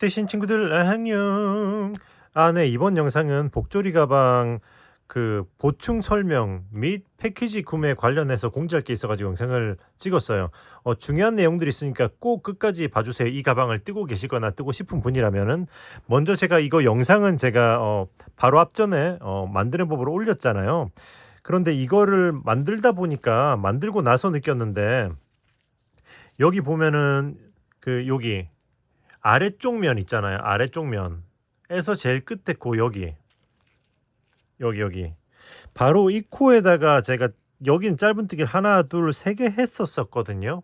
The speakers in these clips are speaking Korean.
되신 친구들 안녕. 네, 이번 영상은 복조리 가방 그 보충 설명 및 패키지 구매 관련해서 공지할 게 있어가지고 영상을 찍었어요. 중요한 내용들이 있으니까 꼭 끝까지 봐주세요. 이 가방을 뜨고 계시거나 뜨고 싶은 분이라면은. 먼저 제가 이거 영상은 제가 바로 앞전에 만드는 법으로 올렸잖아요. 그런데 이거를 만들다 보니까 만들고 나서 느꼈는데, 여기 보면은 여기 아래쪽 면 있잖아요. 아래쪽 면에서 제일 끝에 코, 여기 바로 이 코에다가 제가 여긴 짧은뜨기를 하나 둘 세 개 했었거든요.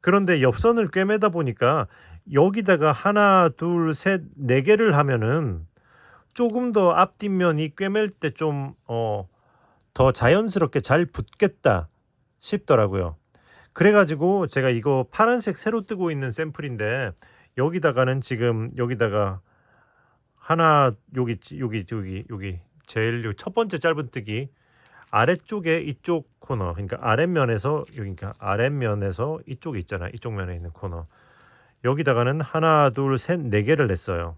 그런데 옆선을 꿰매다 보니까 여기다가 하나 둘 셋 네 개를 하면은 조금 더 앞뒷면이 꿰맬 때 좀 더 자연스럽게 잘 붙겠다 싶더라고요. 그래가지고 제가 이거 파란색 새로 뜨고 있는 샘플인데, 여기다가는 지금 여기다가 하나, 여기 제일 첫 번째 짧은뜨기 아래쪽에 이쪽 코너, 그러니까 아랫면에서 여기, 그러니까 아랫면에서 이쪽에 있잖아, 이쪽 면에 있는 코너, 여기다가는 하나 둘 셋 네 개를 냈어요.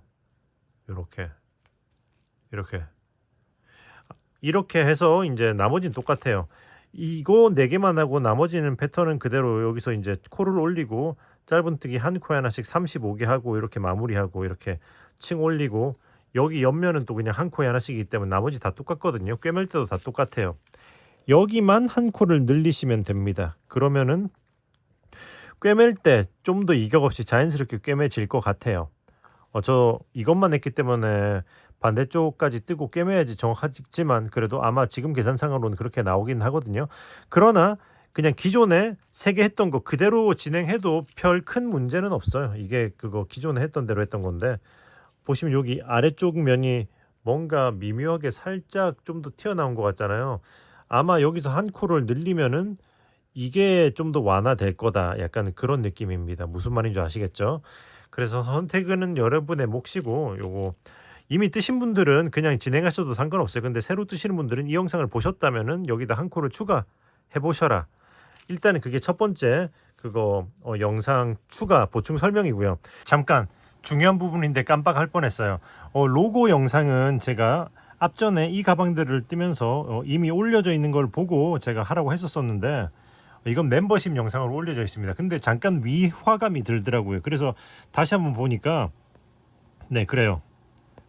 이렇게 해서 이제 나머지는 똑같아요. 이거 4개만 하고 나머지는 패턴은 그대로 여기서 이제 코를 올리고 짧은뜨기 한 코에 하나씩 35개 하고 이렇게 마무리하고 이렇게 층 올리고, 여기 옆면은 또 그냥 한 코에 하나씩이기 때문에 나머지 다 똑같거든요. 꿰맬 때도 다 똑같아요. 여기만 한 코를 늘리시면 됩니다. 그러면은 꿰맬 때 좀 더 이격 없이 자연스럽게 꿰매질 것 같아요. 저 이것만 했기 때문에 반대쪽까지 뜨고 꿰매야지 정확하지만, 그래도 아마 지금 계산상으로는 그렇게 나오긴 하거든요. 그러나 그냥 기존에 3개 했던 거 그대로 진행해도 별 큰 문제는 없어요. 이게 그거 기존에 했던 대로 했던 건데, 보시면 여기 아래쪽 면이 뭔가 미묘하게 살짝 좀 더 튀어나온 것 같잖아요. 아마 여기서 한 코를 늘리면은 이게 좀 더 완화될 거다, 약간 그런 느낌입니다. 무슨 말인지 아시겠죠? 그래서 선택은 여러분의 몫이고, 요거 이미 뜨신 분들은 그냥 진행하셔도 상관없어요. 근데 새로 뜨시는 분들은 이 영상을 보셨다면은 여기다 한 코를 추가해 보셔라. 일단은 그게 첫 번째 그거 영상 추가 보충 설명이고요. 잠깐 중요한 부분인데 깜빡할 뻔했어요. 로고 영상은 제가 앞전에 이 가방들을 뜨면서 이미 올려져 있는 걸 보고 제가 하라고 했었었는데, 이건 멤버십 영상으로 올려져 있습니다. 근데 잠깐 위화감이 들더라고요. 그래서 다시 한번 보니까, 네, 그래요.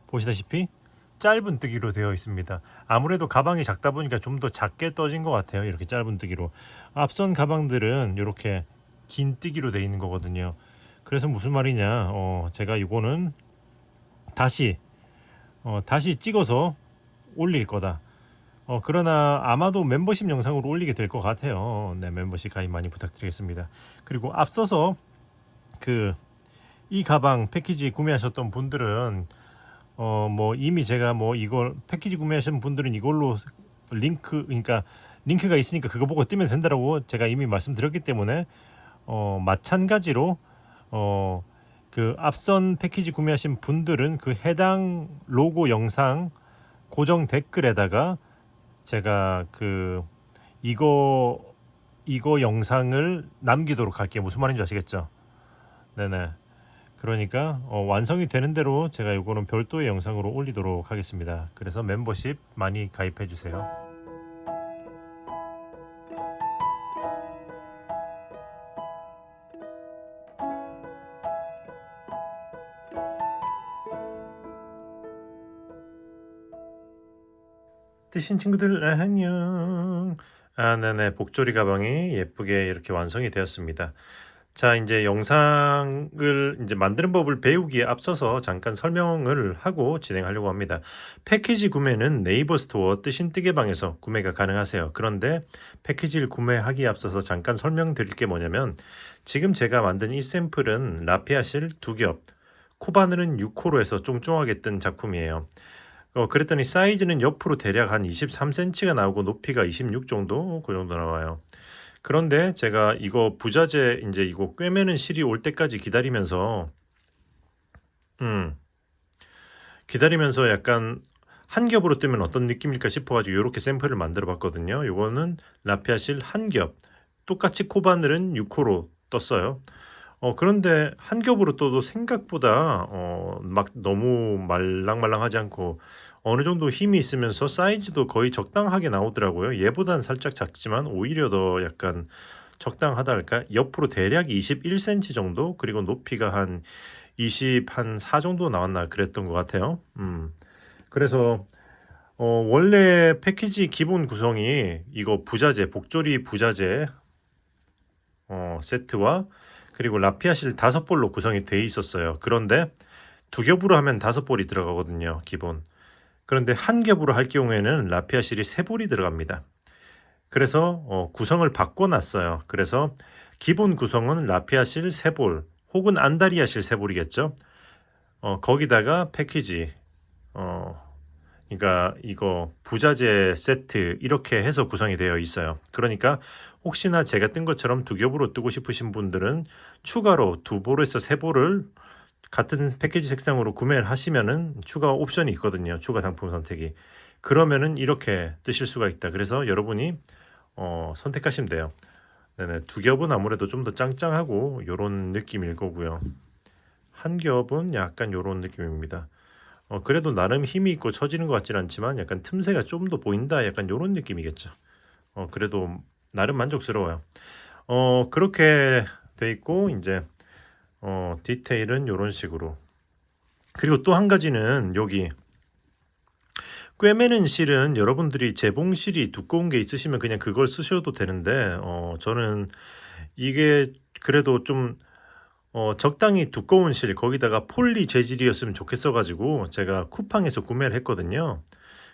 보시다시피 짧은뜨기로 되어 있습니다. 아무래도 가방이 작다 보니까 좀 더 작게 떠진 것 같아요. 이렇게 짧은뜨기로. 앞선 가방들은 이렇게 긴뜨기로 되어 있는 거거든요. 그래서 무슨 말이냐, 제가 이거는 다시 찍어서 올릴 거다. 그러나 아마도 멤버십 영상으로 올리게 될 것 같아요. 네, 멤버십 가입 많이 부탁드리겠습니다. 그리고 앞서서 이 가방 패키지 구매하셨던 분들은 뭐 이미 제가 뭐 이걸 패키지 구매하신 분들은 이걸로 그러니까 링크가 있으니까 그거 보고 뜨면 된다라고 제가 이미 말씀드렸기 때문에, 마찬가지로 그 앞선 패키지 구매하신 분들은 그 해당 로고 영상 고정 댓글에다가 제가 이거 영상을 남기도록 할게요. 무슨 말인지 아시겠죠? 네네. 그러니까 완성이 되는 대로 제가 이거는 별도의 영상으로 올리도록 하겠습니다. 그래서 멤버십 많이 가입해 주세요. 뜨신 친구들 안녕. 네네, 복조리 가방이 예쁘게 이렇게 완성이 되었습니다. 자, 이제 영상을 이제 만드는 법을 배우기에 앞서서 잠깐 설명을 하고 진행하려고 합니다. 패키지 구매는 네이버 스토어 뜨신 뜨개방에서 구매가 가능하세요. 그런데 패키지를 구매하기에 앞서서 잠깐 설명드릴 게 뭐냐면, 지금 제가 만든 이 샘플은 라피아실 2겹, 코바늘은 6호로 해서 쫑쫑하게 뜬 작품이에요. 그랬더니 사이즈는 옆으로 대략 한 23cm가 나오고 높이가 26 정도, 그 정도 나와요. 그런데 제가 이거 부자재 이제 이거 꿰매는 실이 올 때까지 기다리면서 약간 한 겹으로 뜨면 어떤 느낌일까 싶어가지고 이렇게 샘플을 만들어 봤거든요. 이거는 라피아실 한 겹, 똑같이 코바늘은 6호로 떴어요. 그런데 한 겹으로 떠도 생각보다 막 너무 말랑말랑하지 않고 어느 정도 힘이 있으면서 사이즈도 거의 적당하게 나오더라고요. 얘보단 살짝 작지만 오히려 더 약간 적당하다 할까? 옆으로 대략 21cm 정도, 그리고 높이가 한 4 정도 나왔나 그랬던 것 같아요. 그래서 원래 패키지 기본 구성이 이거 부자재, 복조리 부자재 세트와 그리고 라피아실 5볼로 구성이 돼 있었어요. 그런데 두 겹으로 하면 5볼이 들어가거든요, 기본. 그런데 한 겹으로 할 경우에는 라피아실이 3볼이 들어갑니다. 그래서 구성을 바꿔놨어요. 그래서 기본 구성은 라피아실 3볼 혹은 안다리아실 3볼이겠죠. 거기다가 패키지 그러니까 이거 부자재 세트 이렇게 해서 구성이 되어 있어요. 그러니까 혹시나 제가 뜬 것처럼 두 겹으로 뜨고 싶으신 분들은 추가로 2볼에서 3볼을 같은 패키지 색상으로 구매를 하시면은 추가 옵션이 있거든요. 추가 상품 선택이. 그러면은 이렇게 뜨실 수가 있다. 그래서 여러분이 선택하시면 돼요. 네네. 두 겹은 아무래도 좀 더 짱짱하고 요런 느낌일 거고요. 한 겹은 약간 요런 느낌입니다. 그래도 나름 힘이 있고 처지는 것 같지는 않지만 약간 틈새가 좀 더 보인다. 약간 요런 느낌이겠죠. 그래도 나름 만족스러워요. 그렇게 돼 있고 이제 디테일은 요런 식으로. 그리고 또 한 가지는 여기 꿰매는 실은 여러분들이 재봉실이 두꺼운 게 있으시면 그냥 그걸 쓰셔도 되는데 저는 이게 그래도 좀 적당히 두꺼운 실 거기다가 폴리 재질이었으면 좋겠어 가지고 제가 쿠팡에서 구매를 했거든요.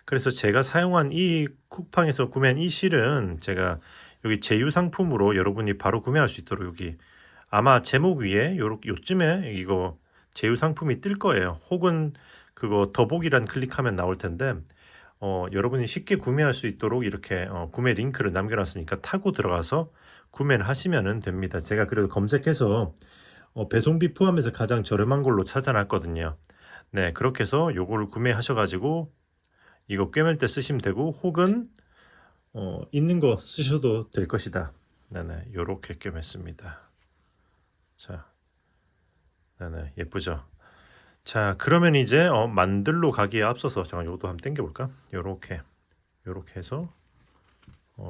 그래서 제가 사용한 이 쿠팡에서 구매한 이 실은 제가 여기 제휴 상품으로 여러분이 바로 구매할 수 있도록 여기 아마 제목 위에 요쯤에 이거 제휴 상품이 뜰 거예요. 혹은 그거 더보기란 클릭하면 나올 텐데 여러분이 쉽게 구매할 수 있도록 이렇게 구매 링크를 남겨놨으니까 타고 들어가서 구매를 하시면 됩니다. 제가 그래도 검색해서 배송비 포함해서 가장 저렴한 걸로 찾아놨거든요. 네, 그렇게 해서 요거를 구매하셔가지고 이거 꿰맬 때 쓰시면 되고 혹은 있는 거 쓰셔도 될 것이다. 네네, 요렇게 꿰맸습니다. 자, 네네, 예쁘죠? 자, 그러면 이제 만들러 가기에 앞서서 잠깐 요것도 한번 당겨볼까? 요렇게 해서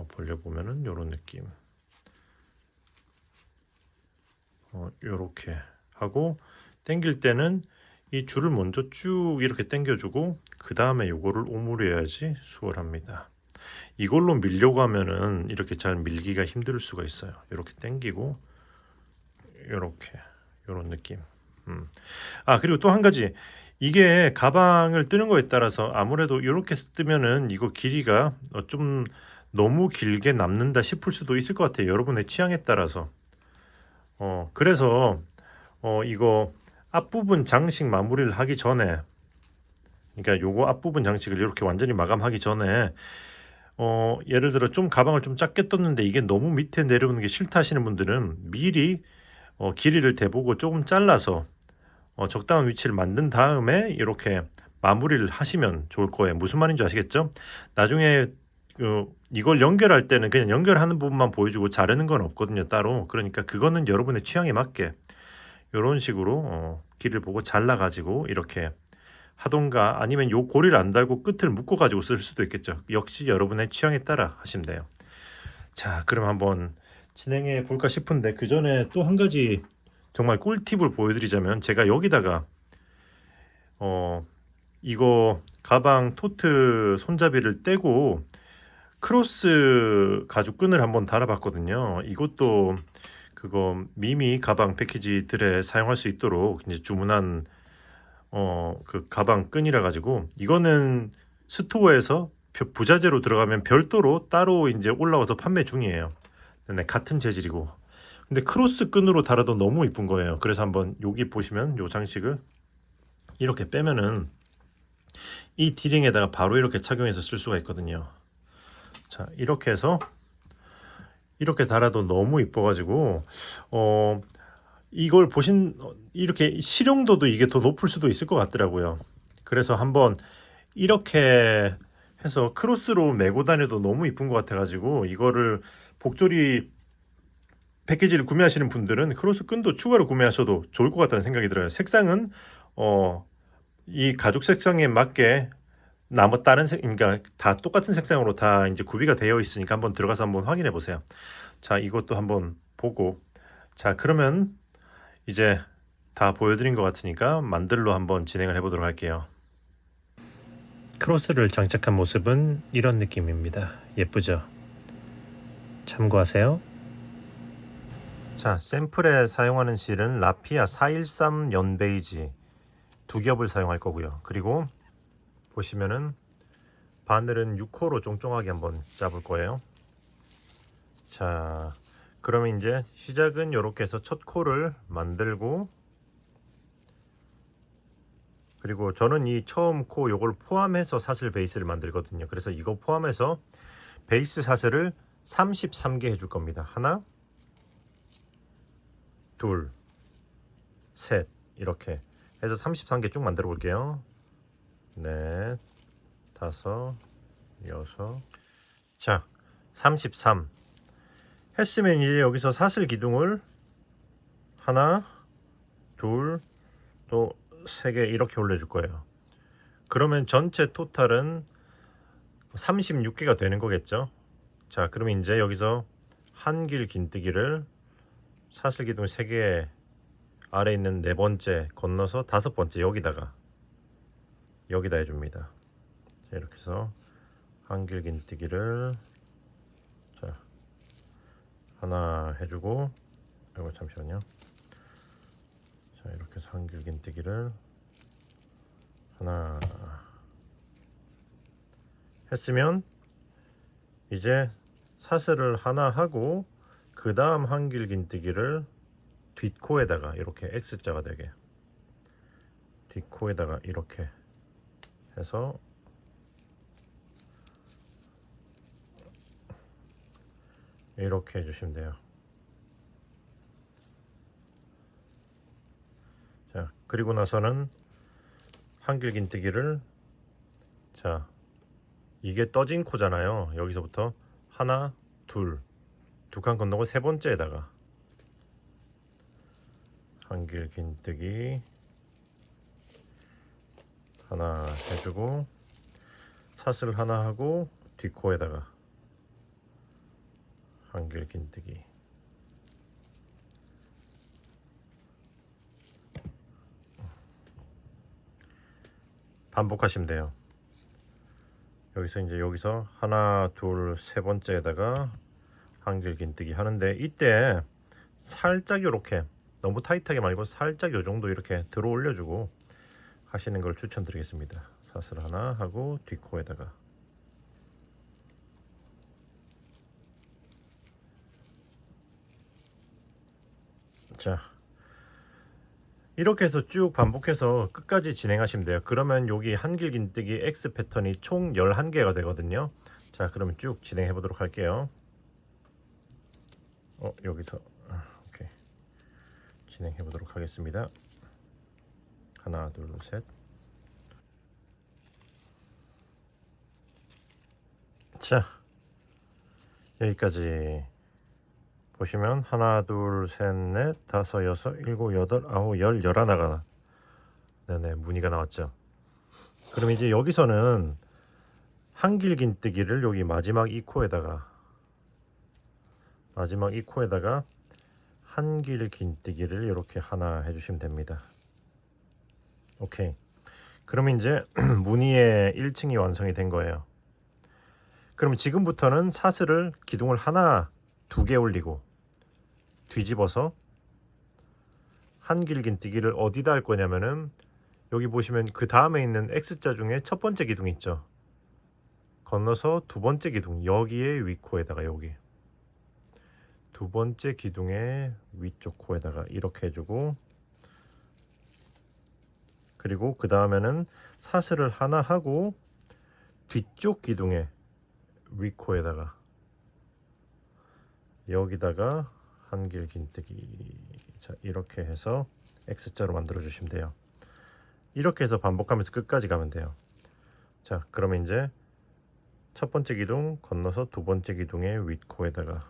벌려보면은 요런 느낌. 요렇게 하고 당길 때는 이 줄을 먼저 쭉 이렇게 당겨주고 그 다음에 요거를 오므려야지 수월합니다. 이걸로 밀려고 하면은 이렇게 잘 밀기가 힘들 수가 있어요. 이렇게 당기고 요렇게 요런 느낌. 그리고 또 한 가지 이게 가방을 뜨는 거에 따라서 아무래도 이렇게 뜨면은 이거 길이가 좀 너무 길게 남는다 싶을 수도 있을 것 같아요. 여러분의 취향에 따라서. 그래서 이거 앞부분 장식 마무리를 하기 전에 그러니까 요거 앞부분 장식을 이렇게 완전히 마감하기 전에 예를 들어 좀 가방을 좀 작게 떴는데 이게 너무 밑에 내려오는 게 싫다 하시는 분들은 미리 길이를 대보고 조금 잘라서 적당한 위치를 만든 다음에 이렇게 마무리를 하시면 좋을 거예요. 무슨 말인지 아시겠죠? 나중에 이걸 연결할 때는 그냥 연결하는 부분만 보여주고 자르는 건 없거든요, 따로. 그러니까 그거는 여러분의 취향에 맞게 이런 식으로 길을 보고 잘라 가지고 이렇게 하던가 아니면 요 고리를 안 달고 끝을 묶어 가지고 쓸 수도 있겠죠. 역시 여러분의 취향에 따라 하시면 돼요. 자, 그럼 한번 진행해 볼까 싶은데 그 전에 또 한 가지 정말 꿀팁을 보여드리자면 제가 여기다가 이거 가방 토트 손잡이를 떼고 크로스 가죽끈을 한번 달아봤거든요. 이것도 그거 미미 가방 패키지들에 사용할 수 있도록 이제 주문한 그 가방 끈이라 가지고 이거는 스토어에서 부자재로 들어가면 별도로 따로 이제 올라와서 판매 중이에요. 네, 같은 재질이고. 근데 크로스 끈으로 달아도 너무 이쁜 거예요. 그래서 한번 여기 보시면 요 장식을 이렇게 빼면은 이 디링에다가 바로 이렇게 착용해서 쓸 수가 있거든요. 자, 이렇게 해서 이렇게 달아도 너무 이뻐가지고 이걸 보신 이렇게 실용도도 이게 더 높을 수도 있을 것 같더라고요. 그래서 한번 이렇게 해서 크로스로 메고 다녀도 너무 이쁜 것 같아가지고 이거를 복조리 패키지를 구매하시는 분들은 크로스 끈도 추가로 구매하셔도 좋을 것 같다는 생각이 들어요. 색상은 이 가죽 색상에 맞게 다른 그러니까 다 똑같은 색상으로 다 이제 구비가 되어 있으니까 한번 들어가서 한번 확인해 보세요. 자, 이것도 한번 보고, 자, 그러면 이제 다 보여드린 것 같으니까 만들로 한번 진행을 해보도록 할게요. 크로스를 장착한 모습은 이런 느낌입니다. 예쁘죠? 참고하세요. 자, 샘플에 사용하는 실은 라피아 413 연베이지 두 겹을 사용할 거고요. 그리고 보시면은 바늘은 6호로 쫑쫑하게 한번 잡을 거예요. 자, 그러면 이제 시작은 이렇게 해서 첫 코를 만들고, 그리고 저는 이 처음 코 요걸 포함해서 사슬 베이스를 만들거든요. 그래서 이거 포함해서 베이스 사슬을 33개 해줄 겁니다. 하나, 둘, 셋, 이렇게 해서 33개 쭉 만들어 볼게요. 넷, 다섯, 여섯. 자, 33 했으면 이제 여기서 사슬 기둥을 하나, 둘, 또 3개 이렇게 올려줄 거예요. 그러면 전체 토탈은 36개가 되는 거겠죠. 자, 그러면 이제 여기서 한길 긴뜨기를 사슬 기둥 3개 아래 있는 네 번째 건너서 다섯 번째 여기다 해줍니다. 자, 이렇게 해서 한길 긴뜨기를 자 하나 해주고, 이거 잠시만요. 자, 이렇게 해서 한길 긴뜨기를 하나 했으면 이제 사슬을 하나 하고 그 다음 한길 긴뜨기를 뒷코에다가 이렇게 X자가 되게 뒷코에다가 이렇게 해서 이렇게 해주시면 돼요. 자, 그리고 나서는 한길 긴뜨기를, 자, 이게 떠진 코잖아요. 여기서부터 하나, 둘, 두 칸 건너고 세 번째에다가 한길 긴뜨기 하나 해주고 사슬 하나 하고 뒷코에다가 한길 긴뜨기 반복하시면 돼요. 여기서 하나, 둘, 세 번째에다가 한길 긴뜨기 하는데, 이때 살짝 이렇게 너무 타이트하게 말고 살짝 요 정도 이렇게 들어 올려주고 하시는 걸 추천드리겠습니다. 사슬 하나 하고 뒷코에다가. 자, 이렇게 해서 쭉 반복해서 끝까지 진행하시면 돼요. 그러면 여기 한길 긴뜨기 X 패턴이 총 11개가 되거든요. 자, 그러면 쭉 진행해 보도록 할게요. 여기서 오케이. 진행해 보도록 하겠습니다. 하나, 둘, 셋. 자, 여기까지 보시면 하나, 둘, 셋, 넷, 다섯, 여섯, 일곱, 여덟, 아홉, 열, 11하나가 네네 무늬가 나왔죠. 그럼 이제 여기서는 한길 긴뜨기를 여기 마지막 이 코에다가 한길 긴뜨기를 이렇게 하나 해주시면 됩니다. 오케이. 그러면 이제 무늬의 1층이 완성이 된 거예요. 그럼 지금부터는 사슬을 기둥을 하나, 두 개 올리고 뒤집어서 한길 긴뜨기를 어디다 할 거냐면은 여기 보시면 그 다음에 있는 X자 중에 첫 번째 기둥 있죠. 건너서 두 번째 기둥 여기에 윗코에다가 여기 두 번째 기둥의 위쪽 코에다가 이렇게 해주고, 그리고 그 다음에는 사슬을 하나 하고 뒤쪽 기둥의 윗코에다가 여기다가 한길 긴뜨기. 자, 이렇게 해서 X자로 만들어 주시면 돼요. 이렇게 해서 반복하면서 끝까지 가면 돼요. 자, 그러면 이제 첫 번째 기둥 건너서 두 번째 기둥의 윗코에다가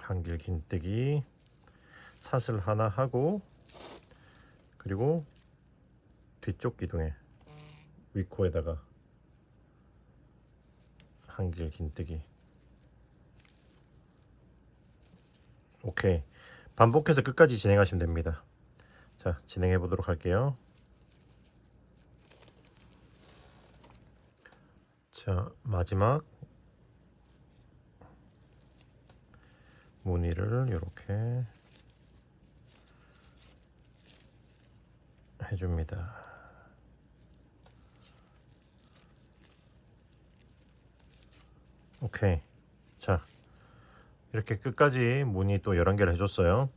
한길 긴뜨기 사슬 하나 하고, 그리고 뒤쪽 기둥에 윗코에다가 한길 긴뜨기. 오케이. 반복해서 끝까지 진행하시면 됩니다. 자, 진행해 보도록 할게요. 자, 마지막 무늬를 이렇게 해줍니다. 오케이. 자, 이렇게 끝까지 무늬 또 11개를 해줬어요.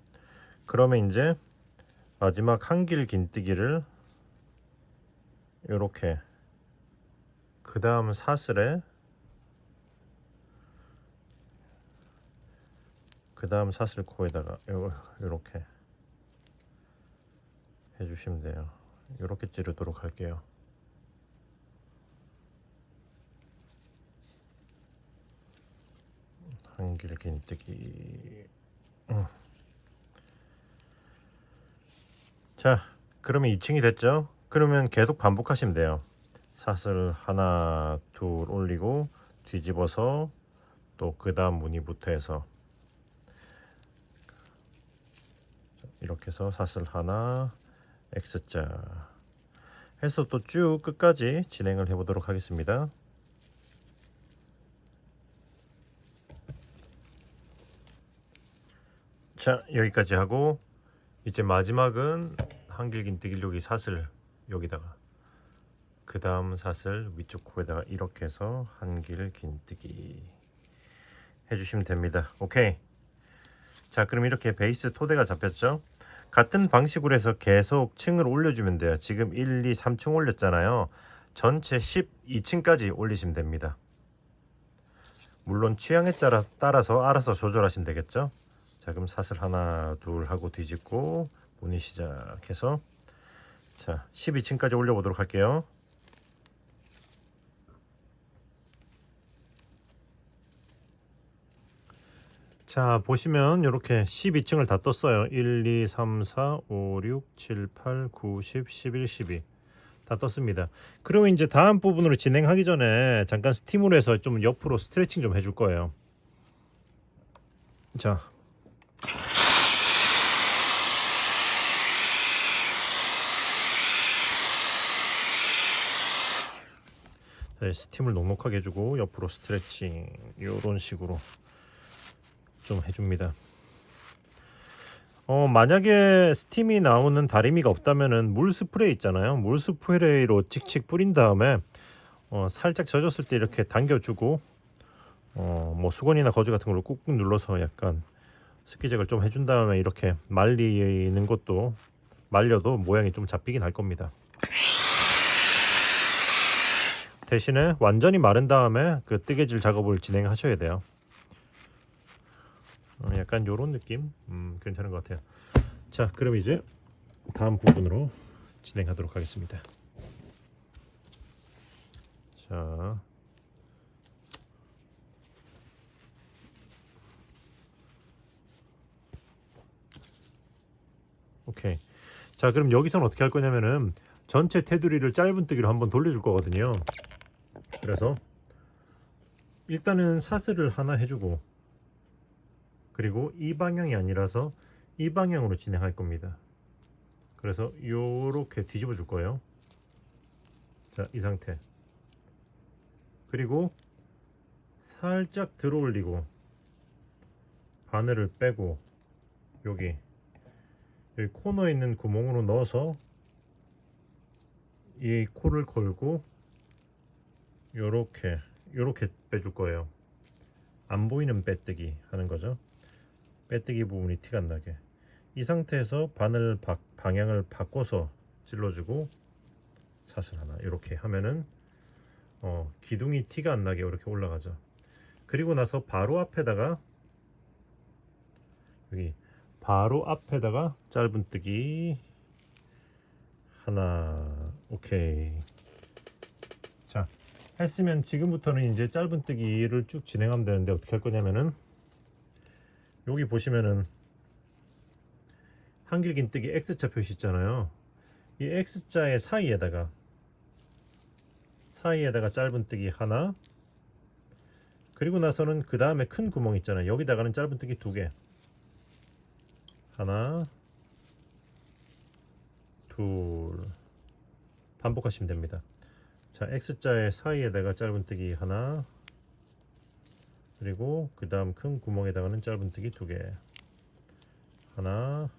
그러면 이제 마지막 한길 긴뜨기를 이렇게, 그 다음 사슬에, 그 다음 사슬 코에다가 이렇게 해주시면 돼요. 이렇게 찌르도록 할게요. 한길 긴뜨기. 자, 그러면 2층이 됐죠? 그러면 계속 반복하시면 돼요. 사슬 하나 둘 올리고 뒤집어서 또 그 다음 무늬부터 해서 이렇게 해서 사슬 하나 X자 해서 또 쭉 끝까지 진행을 해 보도록 하겠습니다. 자, 여기까지 하고 이제 마지막은 한길 긴뜨기 여기 사슬 여기다가, 그 다음 사슬 위쪽 코에다가 이렇게 해서 한길 긴뜨기 해주시면 됩니다. 오케이. 자, 그럼 이렇게 베이스 토대가 잡혔죠? 같은 방식으로 해서 계속 층을 올려주면 돼요. 지금 1, 2, 3층 올렸잖아요. 전체 12층까지 올리시면 됩니다. 물론 취향에 따라서 알아서 조절하시면 되겠죠. 자, 그럼 사슬 하나 둘 하고 뒤집고 무늬 시작해서 자 12층까지 올려보도록 할게요. 자, 보시면 이렇게 12층을 다 떴어요. 1, 2, 3, 4, 5, 6, 7, 8, 9, 10, 11, 12 다 떴습니다. 그러면 이제 다음 부분으로 진행하기 전에 잠깐 스팀으로 해서 좀 옆으로 스트레칭 좀 해줄 거예요. 자, 스팀을 넉넉하게 해주고 옆으로 스트레칭 이런 식으로 좀 해줍니다. 만약에 스팀이 나오는 다리미가 없다면은 물 스프레이 있잖아요. 물 스프레이로 칙칙 뿌린 다음에 살짝 젖었을 때 이렇게 당겨주고 뭐 수건이나 거즈 같은 걸로 꾹꾹 눌러서 약간 습기제거를 좀 해준 다음에 이렇게 말리는 것도, 말려도 모양이 좀 잡히긴 할 겁니다. 대신에 완전히 마른 다음에 그 뜨개질 작업을 진행하셔야 돼요. 약간 요런 느낌 괜찮은 것 같아요. 자, 그럼 이제 다음 부분으로 진행하도록 하겠습니다. 자, 오케이. 자, 그럼 여기서는 어떻게 할 거냐면은 전체 테두리를 짧은뜨기로 한번 돌려줄 거거든요. 그래서 일단은 사슬을 하나 해주고, 그리고 이 방향이 아니라서 이 방향으로 진행할 겁니다. 그래서 요렇게 뒤집어 줄 거예요. 자, 이 상태. 그리고 살짝 들어 올리고 바늘을 빼고 여기 코너에 있는 구멍으로 넣어서 이 코를 걸고 요렇게 빼줄 거예요. 안 보이는 빼뜨기 하는 거죠. 빼뜨기 부분이 티가 안 나게. 이 상태에서 바늘 방향을 바꿔서 찔러주고 사슬 하나 이렇게 하면은 기둥이 티가 안 나게 이렇게 올라가죠. 그리고 나서 바로 앞에다가 여기 바로 앞에다가 짧은뜨기 하나. 오케이. 자, 했으면 지금부터는 이제 짧은뜨기를 쭉 진행하면 되는데 어떻게 할 거냐면은 여기 보시면은 한길긴뜨기 X자 표시 있잖아요. 이 X자의 사이에다가 짧은뜨기 하나, 그리고 나서는 그 다음에 큰 구멍 있잖아요. 여기다가는 짧은뜨기 두 개, 하나, 둘, 반복하시면 됩니다. 자, X자의 사이에다가 짧은뜨기 하나, 그리고 그 다음 큰 구멍에다가는 짧은뜨기 두 개, 하나,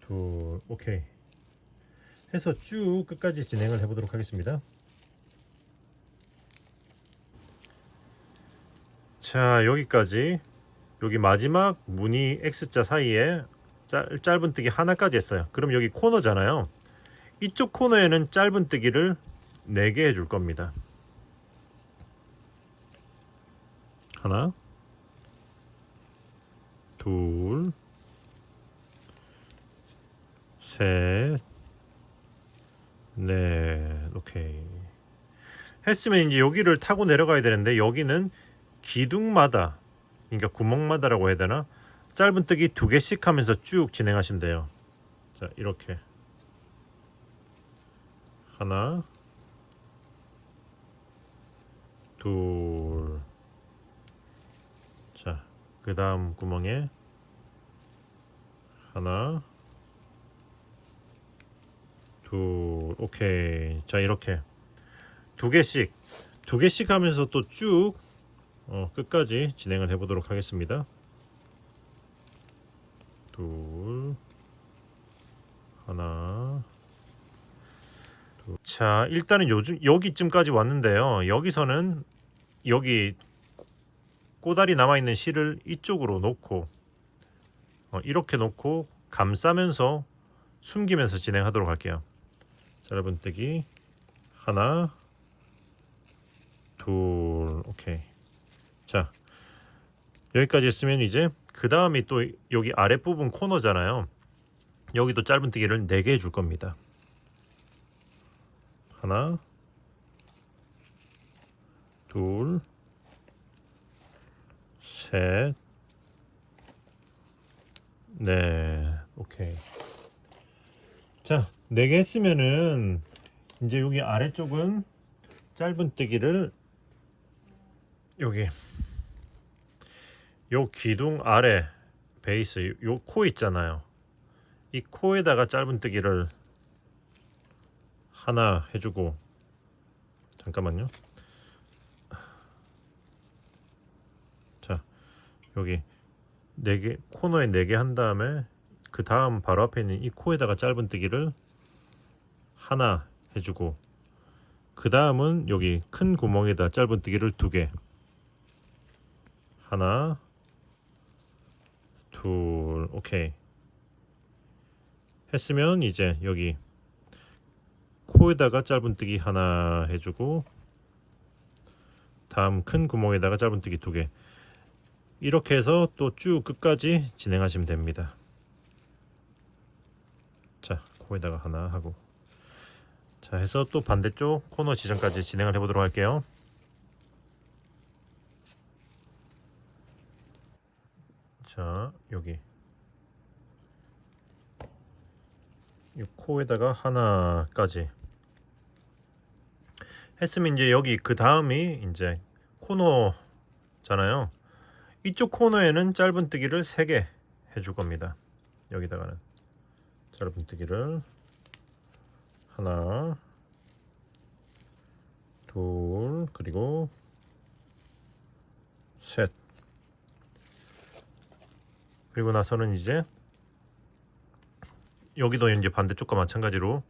둘, 오케이 해서 쭉 끝까지 진행을 해보도록 하겠습니다. 자, 여기까지, 여기 마지막 무늬 X자 사이에 짧은뜨기 하나까지 했어요. 그럼 여기 코너잖아요. 이쪽 코너에는 짧은뜨기를 4개 해줄 겁니다. 하나, 둘, 셋, 넷. 오케이 했으면 이제 여기를 타고 내려가야 되는데, 여기는 기둥마다, 그러니까 구멍마다라고 해야 되나, 짧은뜨기 2개씩 하면서 쭉 진행하시면 돼요. 자, 이렇게 하나, 둘, 자, 그 다음 구멍에 하나, 둘, 오케이. 자, 이렇게 2개씩 하면서 또 쭉 끝까지 진행을 해보도록 하겠습니다. 둘, 하나, 둘. 자, 일단은 여기쯤까지 왔는데요. 여기서는 여기 꼬다리 남아있는 실을 이쪽으로 놓고 이렇게 놓고 감싸면서 숨기면서 진행하도록 할게요. 짧은뜨기 하나, 둘, 오케이. 자, 여기까지 했으면 이제 그 다음이 또 여기 아랫부분 코너잖아요. 여기도 짧은뜨기를 4개 해줄 겁니다. 하나, 둘, 셋, 넷. 오케이. 자, 4개 했으면은 이제 여기 아래쪽은 짧은뜨기를 여기 요 기둥 아래 베이스 요 코 있잖아요. 이 코에다가 짧은뜨기를 하나 해주고, 잠깐만요. 자, 여기 4개 코너에 4개 한 다음에 그 다음 바로 앞에 있는 이 코에다가 짧은뜨기를 하나 해주고, 그 다음은 여기 큰 구멍에다 짧은뜨기를 2개, 하나, 둘, 오케이 했으면 이제 여기 코에다가 짧은뜨기 하나 해주고, 다음 큰 구멍에다가 짧은뜨기 2개, 이렇게 해서 또 쭉 끝까지 진행하시면 됩니다. 자, 코에다가 하나 하고, 자 해서 또 반대쪽 코너 지점까지 진행을 해보도록 할게요. 자, 여기 이 코에다가 하나까지 했으면 이제 여기 그 다음이 이제 코너잖아요. 이쪽 코너에는 짧은뜨기를 3개 해줄 겁니다. 여기다가는 짧은뜨기를 하나, 둘, 그리고 셋. 그리고 나서는 이제 여기도 이제 반대쪽과 마찬가지로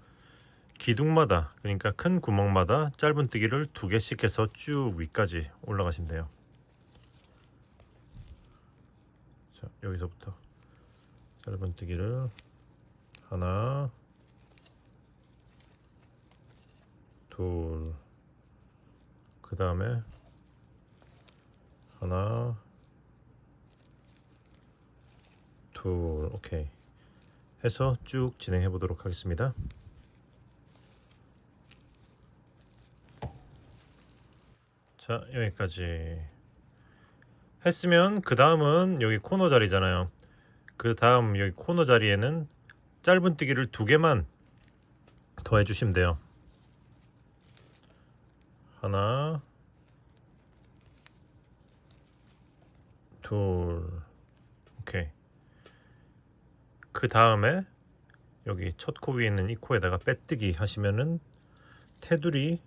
기둥마다, 그러니까 큰 구멍마다 짧은뜨기를 2개씩 해서 쭉 위까지 올라가시면 돼요. 자, 여기서부터 짧은뜨기를 하나, 둘, 그 다음에 하나, 둘, 오케이 해서 쭉 진행해 보도록 하겠습니다. 자, 여기까지 했으면 그 다음은 여기 코너 자리잖아요. 그 다음 여기 코너 자리에는 짧은뜨기를 2개만 더 해주시면 돼요. 하나, 둘, 오케이. 그 다음에 여기 첫 코 위에 있는 이 코에다가 빼뜨기 하시면은 테두리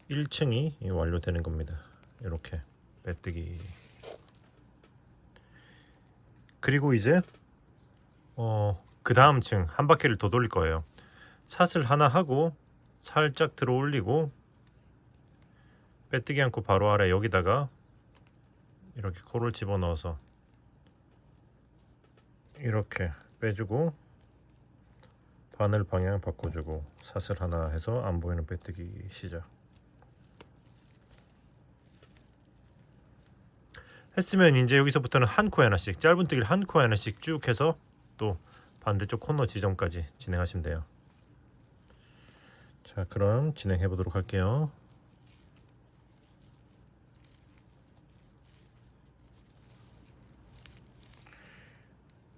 1층이 완료되는 겁니다. 이렇게 빼뜨기. 그리고 이제 그 다음 층 한 바퀴를 더 돌릴 거예요. 샷을 하나 하고 살짝 들어 올리고 빼뜨기 않고 바로 아래 여기다가 이렇게 코를 집어넣어서 이렇게 빼주고 바늘 방향 바꿔주고 샷을 하나 해서 안 보이는 빼뜨기 시작. 했으면 이제 여기서부터는 한 코에 하나씩 짧은뜨기를 한 코에 하나씩 쭉 해서 또 반대쪽 코너 지점까지 진행하시면 돼요. 자, 그럼 진행해 보도록 할게요.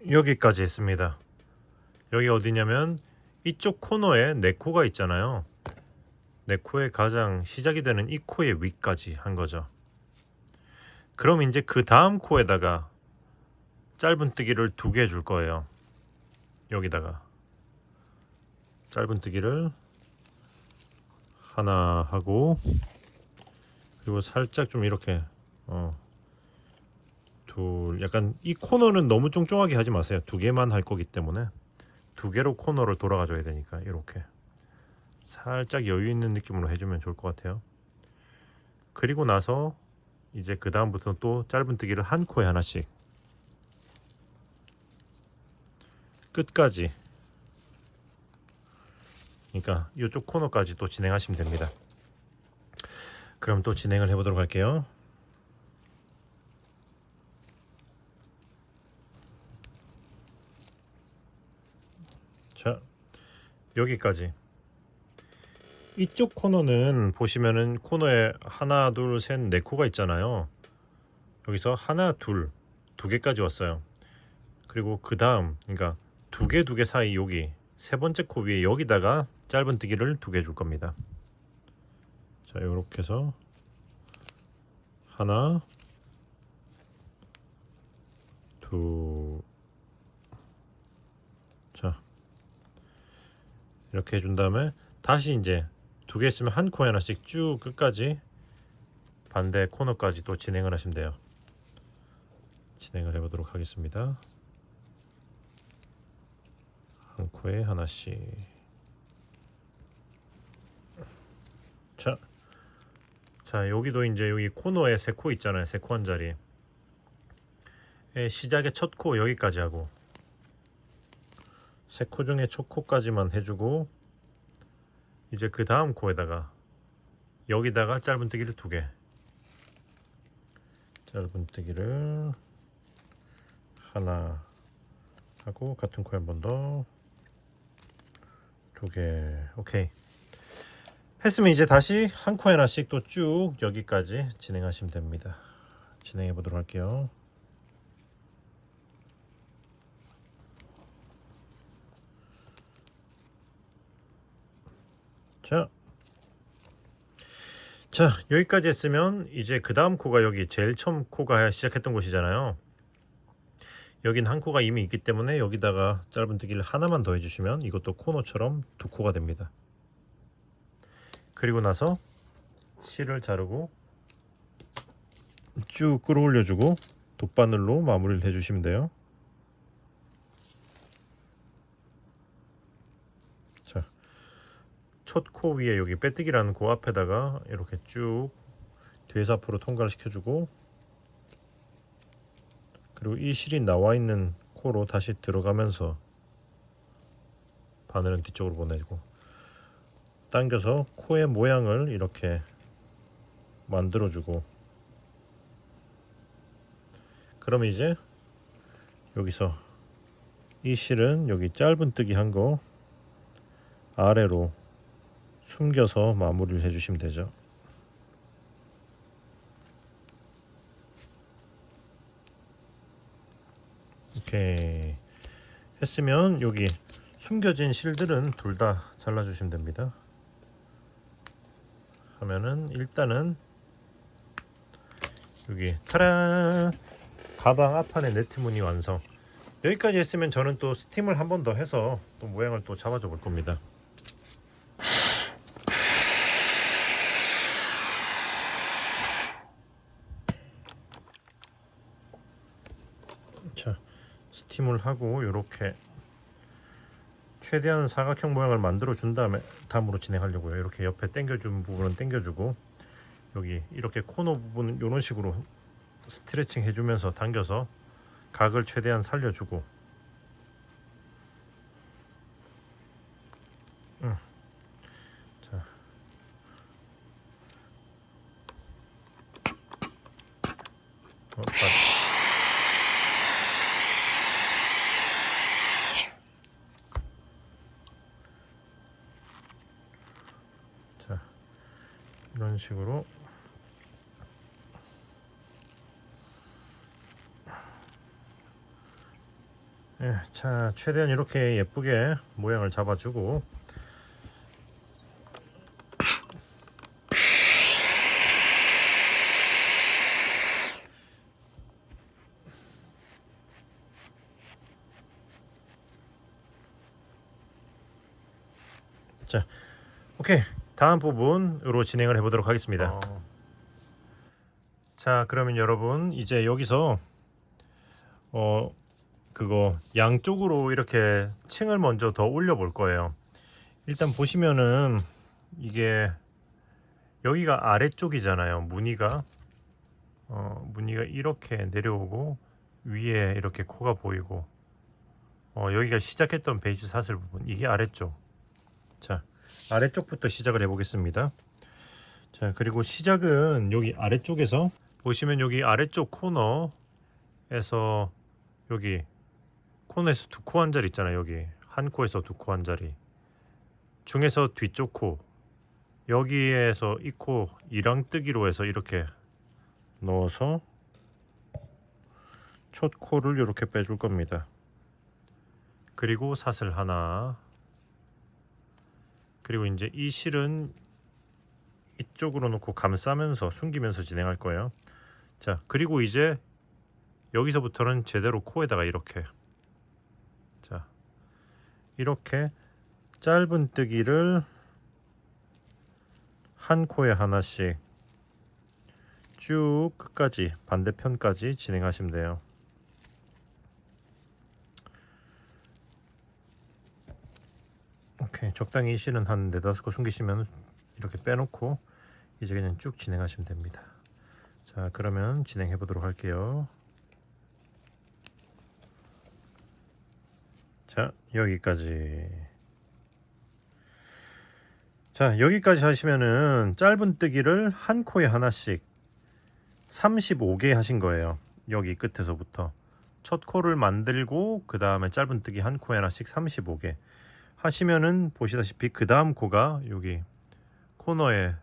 여기까지 했습니다. 여기 어디냐면 이쪽 코너에 네 코가 있잖아요. 네 코의 가장 시작이 되는 이 코의 위까지 한 거죠. 그럼 이제 그 다음 코에다가 짧은뜨기를 2개 줄 거예요. 여기다가 짧은뜨기를 하나 하고 그리고 살짝 좀 이렇게 둘, 약간 이 코너는 너무 쫑쫑하게 하지 마세요. 2개만 할 거기 때문에 2개로 코너를 돌아가 줘야 되니까 이렇게 살짝 여유 있는 느낌으로 해주면 좋을 것 같아요. 그리고 나서 이제 그 다음부터는 또 짧은뜨기를 한 코에 하나씩 끝까지, 그러니까 이쪽 코너까지 또 진행하시면 됩니다. 그럼 또 진행을 해보도록 할게요. 자, 여기까지. 이쪽 코너는 보시면은 코너에 하나, 둘, 셋, 네 코가 있잖아요. 여기서 하나, 둘, 2개까지 왔어요. 그리고 그 다음, 그러니까 2개 사이 여기 세 번째 코 위에 여기다가 짧은뜨기를 2개 줄 겁니다. 자, 이렇게 해서 하나, 둘, 자, 이렇게 해준 다음에 다시 이제 2개 있으면 한 코에 하나씩 쭉 끝까지 반대 코너까지 또 진행을 하시면 돼요. 진행을 해보도록 하겠습니다. 한 코에 하나씩. 자, 여기도 이제 여기 코너에 3코 있잖아요. 3코 한 자리. 시작의 첫 코 여기까지 하고 3코 중에 첫 코까지만 해주고 이제 그 다음 코에다가 여기다가 짧은뜨기를 2개, 짧은뜨기를 하나 하고 같은 코에 한 번 더 2개. 오케이. 했으면 이제 다시 한 코에 하나씩 또 쭉 여기까지 진행하시면 됩니다. 진행해 보도록 할게요. 자, 여기까지 했으면 이제 그 다음 코가 여기 제일 처음 코가 시작했던 곳이잖아요. 여긴 한 코가 이미 있기 때문에 여기다가 짧은뜨기를 하나만 더 해주시면 이것도 코너처럼 2코가 됩니다. 그리고 나서 실을 자르고 쭉 끌어올려주고 돗바늘로 마무리를 해주시면 돼요. 자, 첫 코 위에 여기 빼뜨기라는 코 앞에다가 이렇게 쭉 뒤에서 앞으로 통과를 시켜주고 그리고 이 실이 나와 있는 코로 다시 들어가면서 바늘은 뒤쪽으로 보내고 당겨서 코의 모양을 이렇게 만들어주고 그러면 이제 여기서 이 실은 여기 짧은뜨기 한 거 아래로 숨겨서 마무리를 해주시면 되죠. 이렇게 했으면 여기 숨겨진 실들은 둘 다 잘라주시면 됩니다. 하면은 일단은 여기 타란 가방 앞판에 네트 무늬 완성. 여기까지 했으면 저는 또 스팀을 한 번 더 해서 또 모양을 또 잡아줘 볼 겁니다. 자, 스팀을 하고 이렇게 최대한 사각형 모양을 만들어 준 다음에 다음으로 진행하려고요. 이렇게 옆에 당겨준 부분은 당겨주고 여기 이렇게 코너 부분은 이런 식으로 스트레칭 해주면서 당겨서 각을 최대한 살려주고 자, 자, 이런 식으로 자, 최대한 이렇게 예쁘게 모양을 잡아주고 자, 오케이. 다음 부분으로 진행을 해보도록 하겠습니다. 자, 그러면 여러분 이제 여기서 그거 양쪽으로 이렇게 층을 먼저 더 올려 볼 거예요. 일단 보시면은 이게 여기가 아래쪽이잖아요. 무늬가 이렇게 내려오고 위에 이렇게 코가 보이고 여기가 시작했던 베이스 사슬 부분, 이게 아래쪽. 자, 아래쪽부터 시작을 해 보겠습니다. 자, 그리고 시작은 여기 아래쪽에서 보시면 여기 아래쪽 코너에서 여기 코너에서 두 코 한 자리 있잖아요. 여기 한 코에서 두 코 한 자리 중에서 뒤쪽 코, 여기에서 이 코 이랑뜨기로 해서 이렇게 넣어서 첫 코를 이렇게 빼줄 겁니다. 그리고 사슬 하나, 그리고 이제 이 실은 이쪽으로 놓고 감싸면서 숨기면서 진행할 거예요. 자, 그리고 이제 여기서부터는 제대로 코에다가 이렇게, 자, 이렇게 짧은 뜨기를 한 코에 하나씩 쭉 끝까지 반대편까지 진행하시면 돼요. 오케이, 적당히 이 실은 한 4-5코 숨기시면 이렇게 빼놓고 이제 그냥 쭉 진행하시면 됩니다. 자, 그러면 진행해 보도록 할게요. 자, 여기까지. 자, 여기까지 하시면은 짧은 뜨기를 한 코에 하나씩 35개 하신 거예요. 여기 끝에서부터 첫 코를 만들고 그 다음에 짧은 뜨기 한 코에 하나씩 35개 하시면은 보시다시피 그 다음 코가 여기 코너에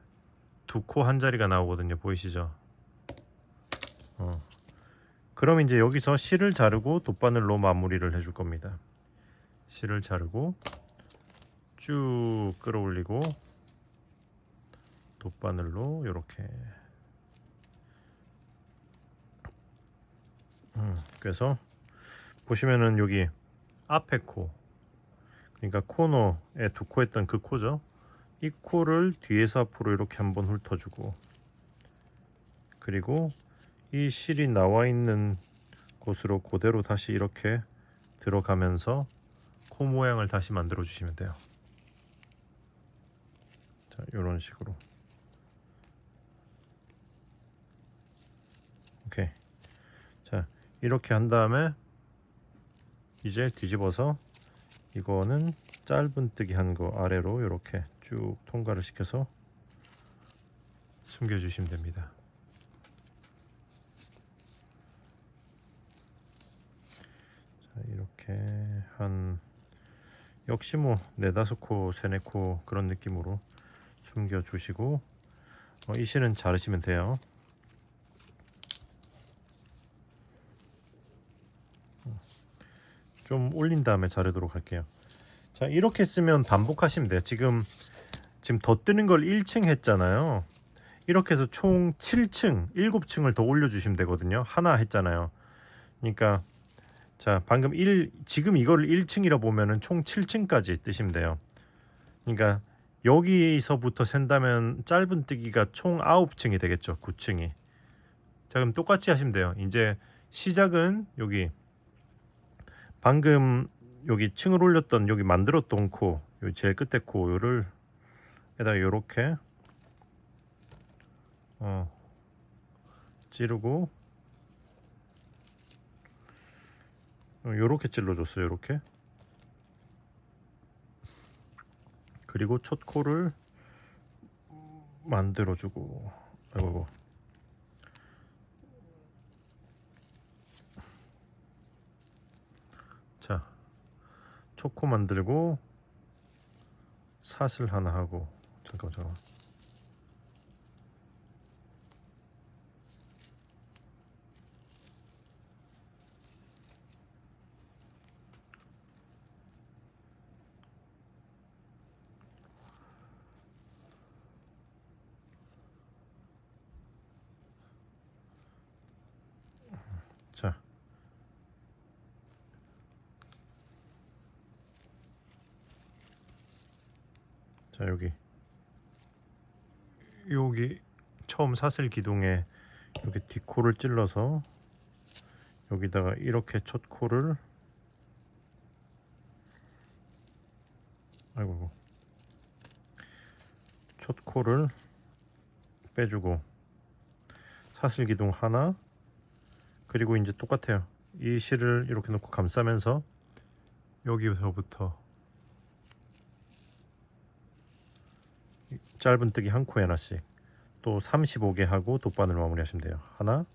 두 코 한 자리가 나오거든요. 보이시죠? 그럼 이제 여기서 실을 자르고 돗바늘로 마무리를 해줄 겁니다. 실을 자르고 쭉 끌어올리고 돗바늘로 이렇게 그래서 보시면은 여기 앞에 코, 그러니까 코너에 두 코 했던 그 코죠. 이 코를 뒤에서 앞으로 이렇게 한번 훑어주고, 그리고 이 실이 나와 있는 곳으로 그대로 다시 이렇게 들어가면서 코 모양을 다시 만들어 주시면 돼요. 자, 이런 식으로. 오케이. 자, 이렇게 한 다음에 이제 뒤집어서 이거는 짧은 뜨기 한 거 아래로 이렇게 쭉 통과를 시켜서 숨겨 주시면 됩니다. 자, 이렇게 한 역시 뭐 4-5코 3-4코 그런 느낌으로 숨겨 주시고 이 실은 자르시면 돼요. 좀 올린 다음에 자르도록 할게요. 자, 이렇게 쓰면 반복하시면 돼요. 지금 덧뜨는 걸 1층 했잖아요. 이렇게 해서 총 7층, 7층을 더 올려주시면 되거든요. 하나 했잖아요. 그러니까 자, 방금 지금 이거를 1층이라 보면은 총 7층까지 뜨시면 돼요. 그러니까 여기서부터 센다면 짧은뜨기가 총 9층이 되겠죠. 9층이. 자, 그럼 똑같이 하시면 돼요. 이제 시작은 여기 방금 여기 층을 올렸던 여기 만들었던 코, 요 제일 끝에 코를 에다가 요렇게 찌르고 요렇게 찔러줬어요. 요렇게. 그리고 첫 코를 만들어주고, 아이고, 자, 첫 코 만들고 사슬 하나 하고, 잠깐만. 자, 여기 처음 사슬 기둥에 이렇게 뒷코를 찔러서 여기다가 이렇게 첫 코를 첫 코를 빼주고 사슬 기둥 하나, 그리고 이제 똑같아요. 이 실을 이렇게 놓고 감싸면서 여기서부터 짧은뜨기 한 코에 하나씩 또 35개 하고 돗바늘 마무리 하시면 돼요. 하나,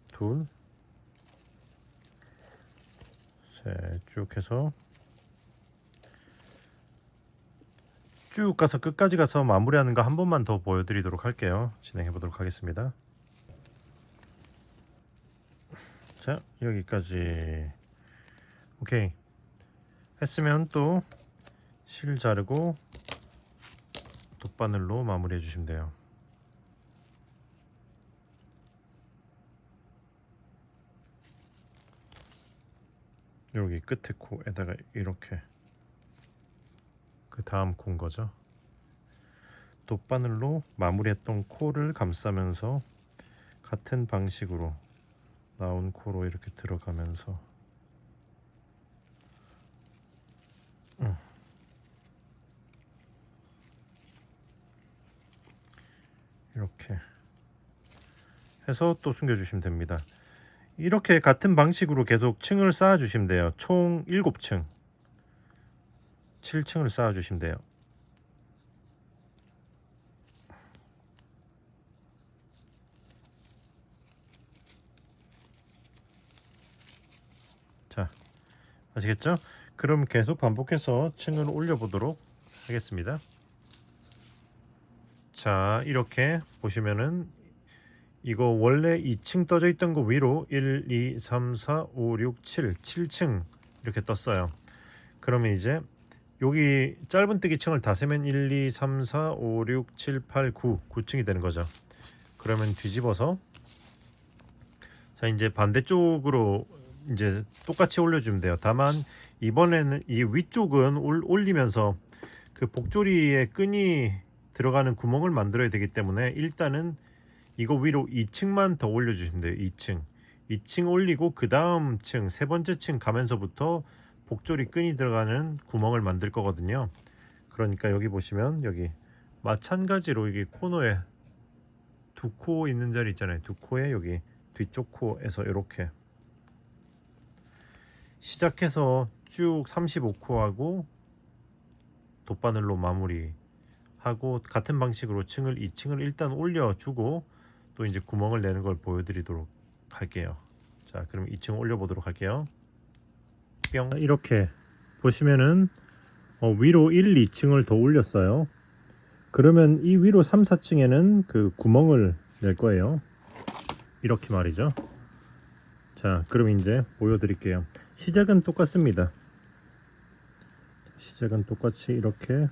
둘, 셋, 쭉 해서 쭉 가서 끝까지 가서 마무리하는 거 한 번만 더 보여드리도록 할게요. 진행해 보도록 하겠습니다. 자, 여기까지. 오케이. 했으면 또 실 자르고 돗바늘로 마무리해 주시면 돼요. 여기 끝에 코에다가 이렇게 그 다음 코인 거죠. 돗바늘로 마무리했던 코를 감싸면서 같은 방식으로 나온 코로 이렇게 들어가면서 이렇게 해서 또 숨겨주시면 됩니다. 이렇게 같은 방식으로 계속 층을 쌓아 주시면 돼요. 총 7층 7층을 쌓아 주시면 돼요. 자, 아시겠죠? 그럼 계속 반복해서 층을 올려 보도록 하겠습니다. 자, 이렇게 보시면은 이거 원래 2층 떠져 있던 거 위로 1, 2, 3, 4, 5, 6, 7 7층 이렇게 떴어요. 그러면 이제 여기 짧은뜨기 층을 다 세면 1, 2, 3, 4, 5, 6, 7, 8, 9 9층이 되는 거죠. 그러면 뒤집어서 자, 이제 반대쪽으로 이제 똑같이 올려주면 돼요. 다만 이번에는 이 위쪽은 올리면서 그 복조리에 끈이 들어가는 구멍을 만들어야 되기 때문에 일단은 이거 위로 2층만 더 올려주시면 돼요. 2층 올리고 그 다음 층, 세 번째 층 가면서부터 복조리 끈이 들어가는 구멍을 만들 거거든요. 그러니까 여기 보시면 여기 마찬가지로 여기 코너에 두 코 있는 자리 있잖아요. 두 코에 여기 뒤쪽 코에서 이렇게 시작해서 쭉 35코하고 돗바늘로 마무리하고 같은 방식으로 2층을 일단 올려주고 또 이제 구멍을 내는 걸 보여드리도록 할게요. 자, 그럼 2층 올려보도록 할게요. 뿅. 이렇게 보시면은 위로 1, 2층을 더 올렸어요. 그러면 이 위로 3, 4층에는 그 구멍을 낼 거예요. 이렇게 말이죠. 자, 그럼 이제 보여드릴게요. 시작은 똑같습니다. 시작은 똑같이 이렇게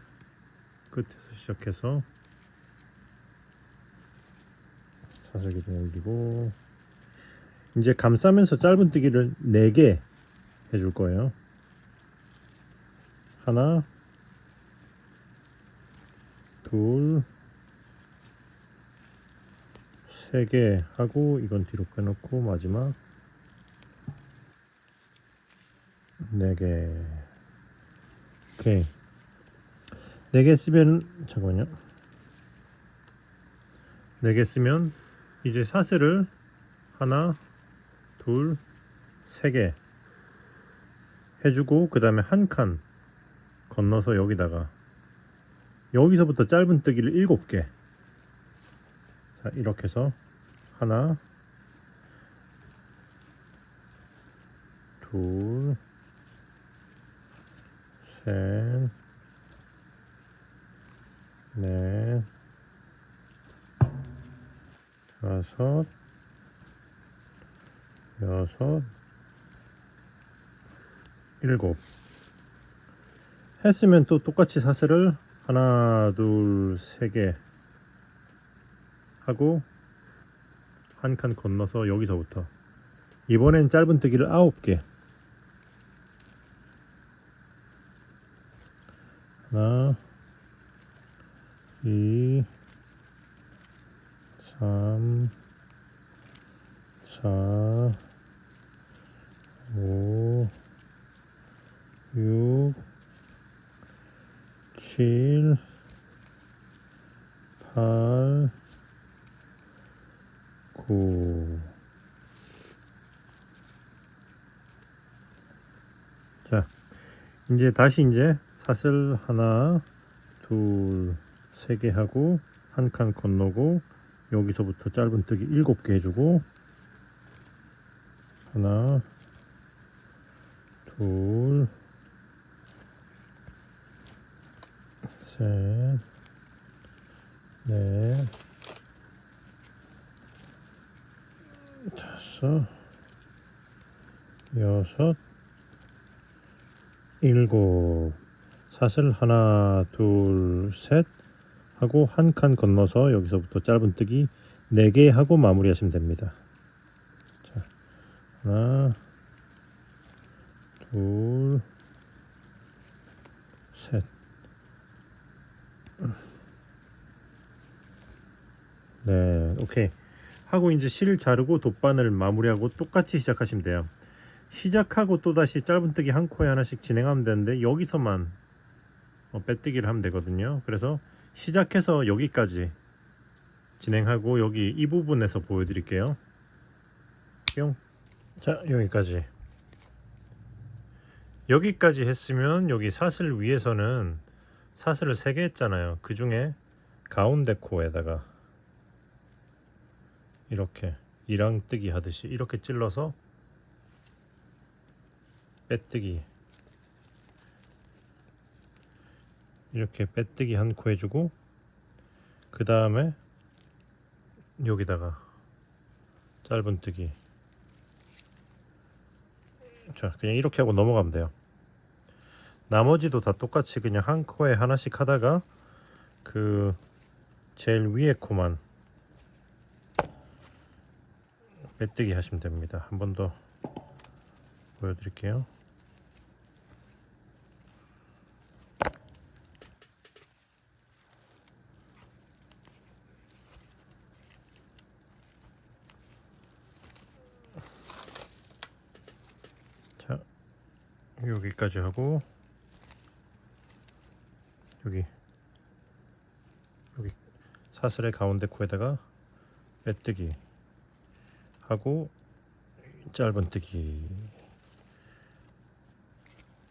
끝에서 시작해서 사슬기 좀 올리고, 이제 감싸면서 짧은뜨기를 4개 해줄 거예요. 하나, 둘, 3개 하고, 이건 뒤로 빼놓고 마지막 4개. 오케이. 4개 쓰면, 잠깐만요. 4개 쓰면 이제 사슬을 하나, 둘, 3개 해주고, 그 다음에 한 칸 건너서 여기다가, 여기서부터 짧은뜨기를 7개. 자, 이렇게 해서 하나, 둘, 셋, 넷, 다섯, 여섯, 일곱. 했으면 또 똑같이 사슬을 하나, 둘, 3개 하고 한 칸 건너서 여기서부터, 이번엔 짧은뜨기를 9개. 하나, 2, 3, 4, 5, 6, 7, 8, 9. 자, 이제 다시 이제 사슬 하나, 둘, 3개 하고 한 칸 건너고, 여기서부터 짧은뜨기 7개 해주고, 하나, 둘, 셋, 넷, 다섯, 여섯, 일곱. 사슬 하나, 둘, 셋 하고 한 칸 건너서 여기서부터 짧은뜨기 4개 하고 마무리하시면 됩니다. 자, 하나, 둘, 셋. 네, 오케이. 하고 이제 실 자르고 돗바늘 마무리하고 똑같이 시작하시면 돼요. 시작하고 또다시 짧은뜨기 한 코에 하나씩 진행하면 되는데, 여기서만 빼뜨기를 하면 되거든요. 그래서 시작해서 여기까지 진행하고, 여기 이 부분에서 보여드릴게요. 뿅. 자, 여기까지 했으면, 여기 사슬 위에서는 사슬을 3개 했잖아요. 그 중에 가운데 코에다가 이렇게 이랑뜨기 하듯이 이렇게 찔러서 빼뜨기, 이렇게 빼뜨기 한 코 해주고, 그 다음에 여기다가 짧은뜨기. 자, 그냥 이렇게 하고 넘어가면 돼요. 나머지도 다 똑같이 그냥 한 코에 하나씩 하다가 그 제일 위에 코만 빼뜨기 하시면 됩니다. 한 번 더 보여드릴게요. 자, 여기까지 하고, 여기 사슬의 가운데 코에다가 빼뜨기 하고 짧은뜨기.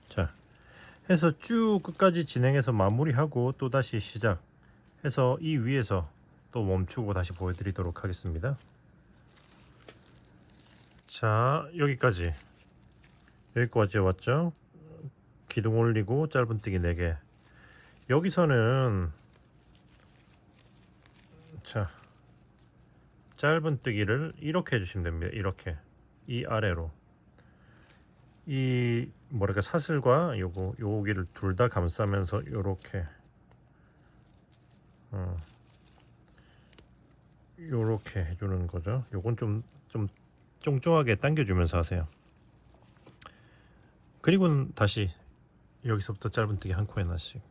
자, 해서 쭉 끝까지 진행해서 마무리하고 또다시 시작해서 이 위에서 또 멈추고 다시 보여드리도록 하겠습니다. 자, 여기까지 왔죠. 기둥 올리고 짧은뜨기 4개. 여기서는 자, 짧은뜨기를 이렇게 해주시면 됩니다. 이렇게 이 아래로 이 뭐랄까 사슬과 여기를 둘 다 감싸면서 요렇게 요렇게 해주는 거죠. 요건 좀 쫑쫑하게 당겨주면서 하세요. 그리고는 다시 여기서부터 짧은뜨기 한 코에 하나씩.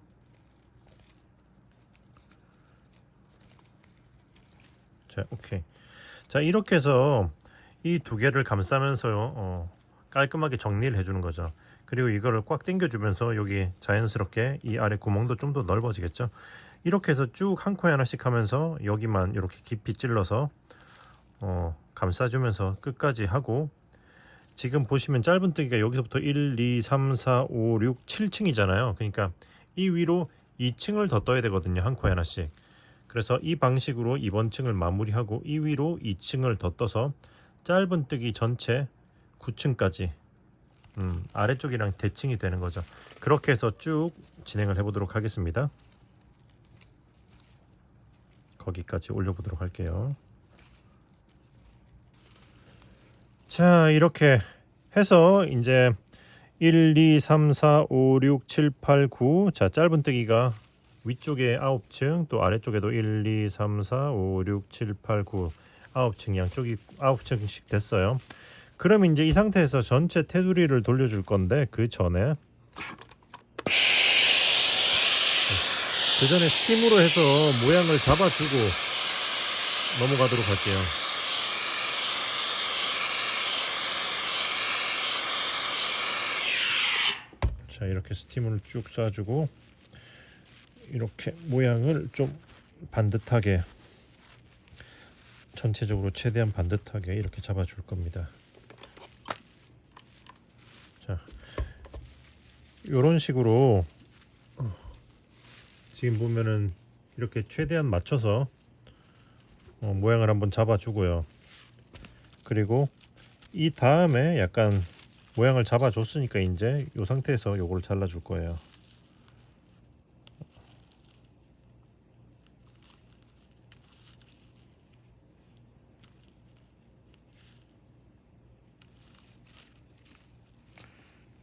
자, 오케이. 자, 이렇게 해서 이 두 개를 감싸면서 깔끔하게 정리를 해주는 거죠. 그리고 이거를 꽉 당겨주면서 여기 자연스럽게 이 아래 구멍도 좀 더 넓어지겠죠. 이렇게 해서 쭉 한 코에 하나씩 하면서 여기만 이렇게 깊이 찔러서 감싸주면서 끝까지 하고, 지금 보시면 짧은뜨기가 여기서부터 1, 2, 3, 4, 5, 6, 7층이잖아요. 그러니까 이 위로 2층을 더 떠야 되거든요. 한 코에 하나씩. 그래서 이 방식으로 이번 층을 마무리하고 이 위로 2층을 더 떠서 짧은뜨기 전체 9층까지 아래쪽이랑 대칭이 되는 거죠. 그렇게 해서 쭉 진행을 해보도록 하겠습니다. 거기까지 올려보도록 할게요. 자, 이렇게 해서 이제 1, 2, 3, 4, 5, 6, 7, 8, 9. 자, 짧은뜨기가 위쪽에 9층, 또 아래쪽에도 1, 2, 3, 4, 5, 6, 7, 8, 9 9층, 양쪽이 9층씩 됐어요. 그럼 이제 이 상태에서 전체 테두리를 돌려줄 건데, 그 전에 스팀으로 해서 모양을 잡아주고 넘어가도록 할게요. 자, 이렇게 스팀을 쭉 쏴주고 이렇게 모양을 좀 반듯하게, 전체적으로 최대한 반듯하게 이렇게 잡아줄 겁니다. 자, 이런 식으로 지금 보면은 이렇게 최대한 맞춰서 모양을 한번 잡아주고요. 그리고 이 다음에 약간 모양을 잡아줬으니까 이제 이 상태에서 요걸 잘라줄 거예요.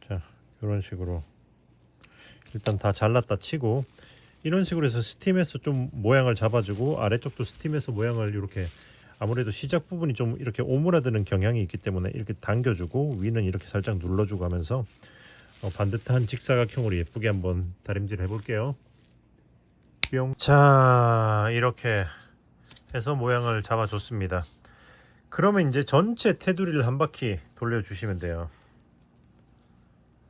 자, 이런 식으로 일단 다 잘랐다 치고, 이런 식으로 해서 스팀에서 좀 모양을 잡아주고 아래쪽도 스팀에서 모양을 이렇게, 아무래도 시작 부분이 좀 이렇게 오므라드는 경향이 있기 때문에 이렇게 당겨주고 위는 이렇게 살짝 눌러주고 하면서 반듯한 직사각형으로 예쁘게 한번 다림질 해볼게요. 뿅. 자, 이렇게 해서 모양을 잡아줬습니다. 그러면 이제 전체 테두리를 한 바퀴 돌려주시면 돼요.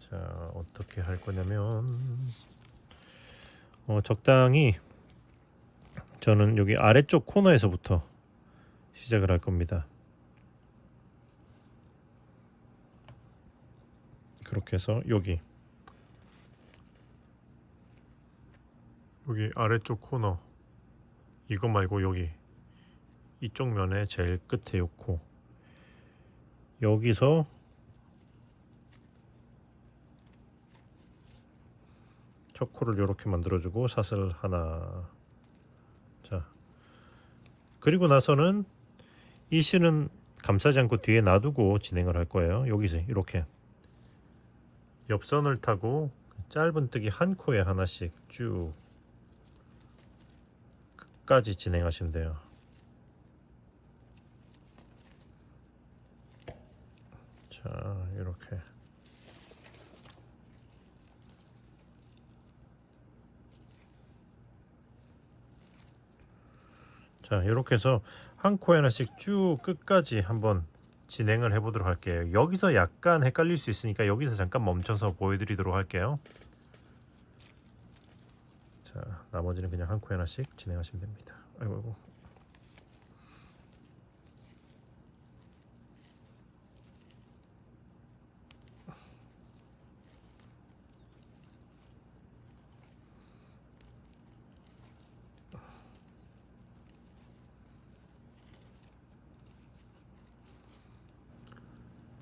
자, 어떻게 할 거냐면 적당히, 저는 여기 아래쪽 코너에서부터 시작을 할 겁니다. 그렇게 해서 여기 아래쪽 코너, 이거 말고 여기 이쪽 면에 제일 끝에 요 코, 여기서 첫 코를 이렇게 만들어주고 사슬 하나. 자, 그리고 나서는 이 실은 감싸지 않고 뒤에 놔두고 진행을 할 거예요. 여기서 이렇게 옆선을 타고 짧은뜨기 한 코에 하나씩 쭉 끝까지 진행하시면 돼요. 자, 이렇게. 자, 이렇게 해서 한 코에 하나씩 쭉 끝까지 한번 진행을 해보도록 할게요. 여기서 약간 헷갈릴 수 있으니까 여기서 잠깐 멈춰서 보여드리도록 할게요. 자, 나머지는 그냥 한 코에 하나씩 진행하시면 됩니다. 아이고.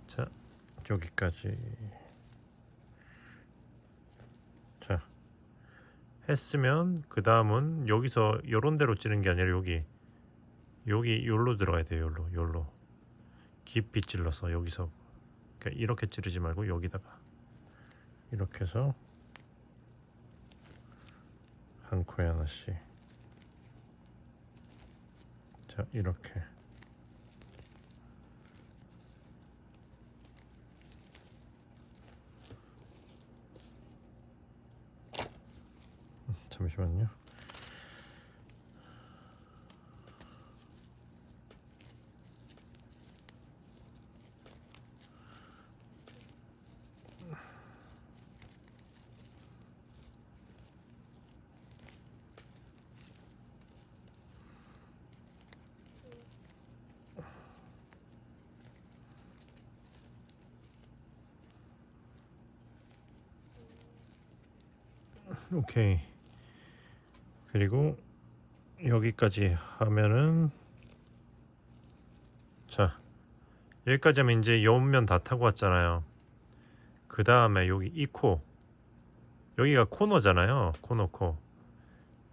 자, 여기까지. 자, 했으면 그 다음은 여기서 요런 데로 찌는 게 아니라 여기 요로 들어가야 돼요. 요로 깊이 찔러서 여기서 그러니까 이렇게 찌르지 말고 여기다가 이렇게 해서 한 코에 하나씩. 자, 이렇게. 잠시만요. 오케이. 그리고 여기까지 하면은 자, 여기까지 하면 이제 옆면 다 타고 왔잖아요. 그 다음에 여기 이 코, 여기가 코너잖아요. 코너.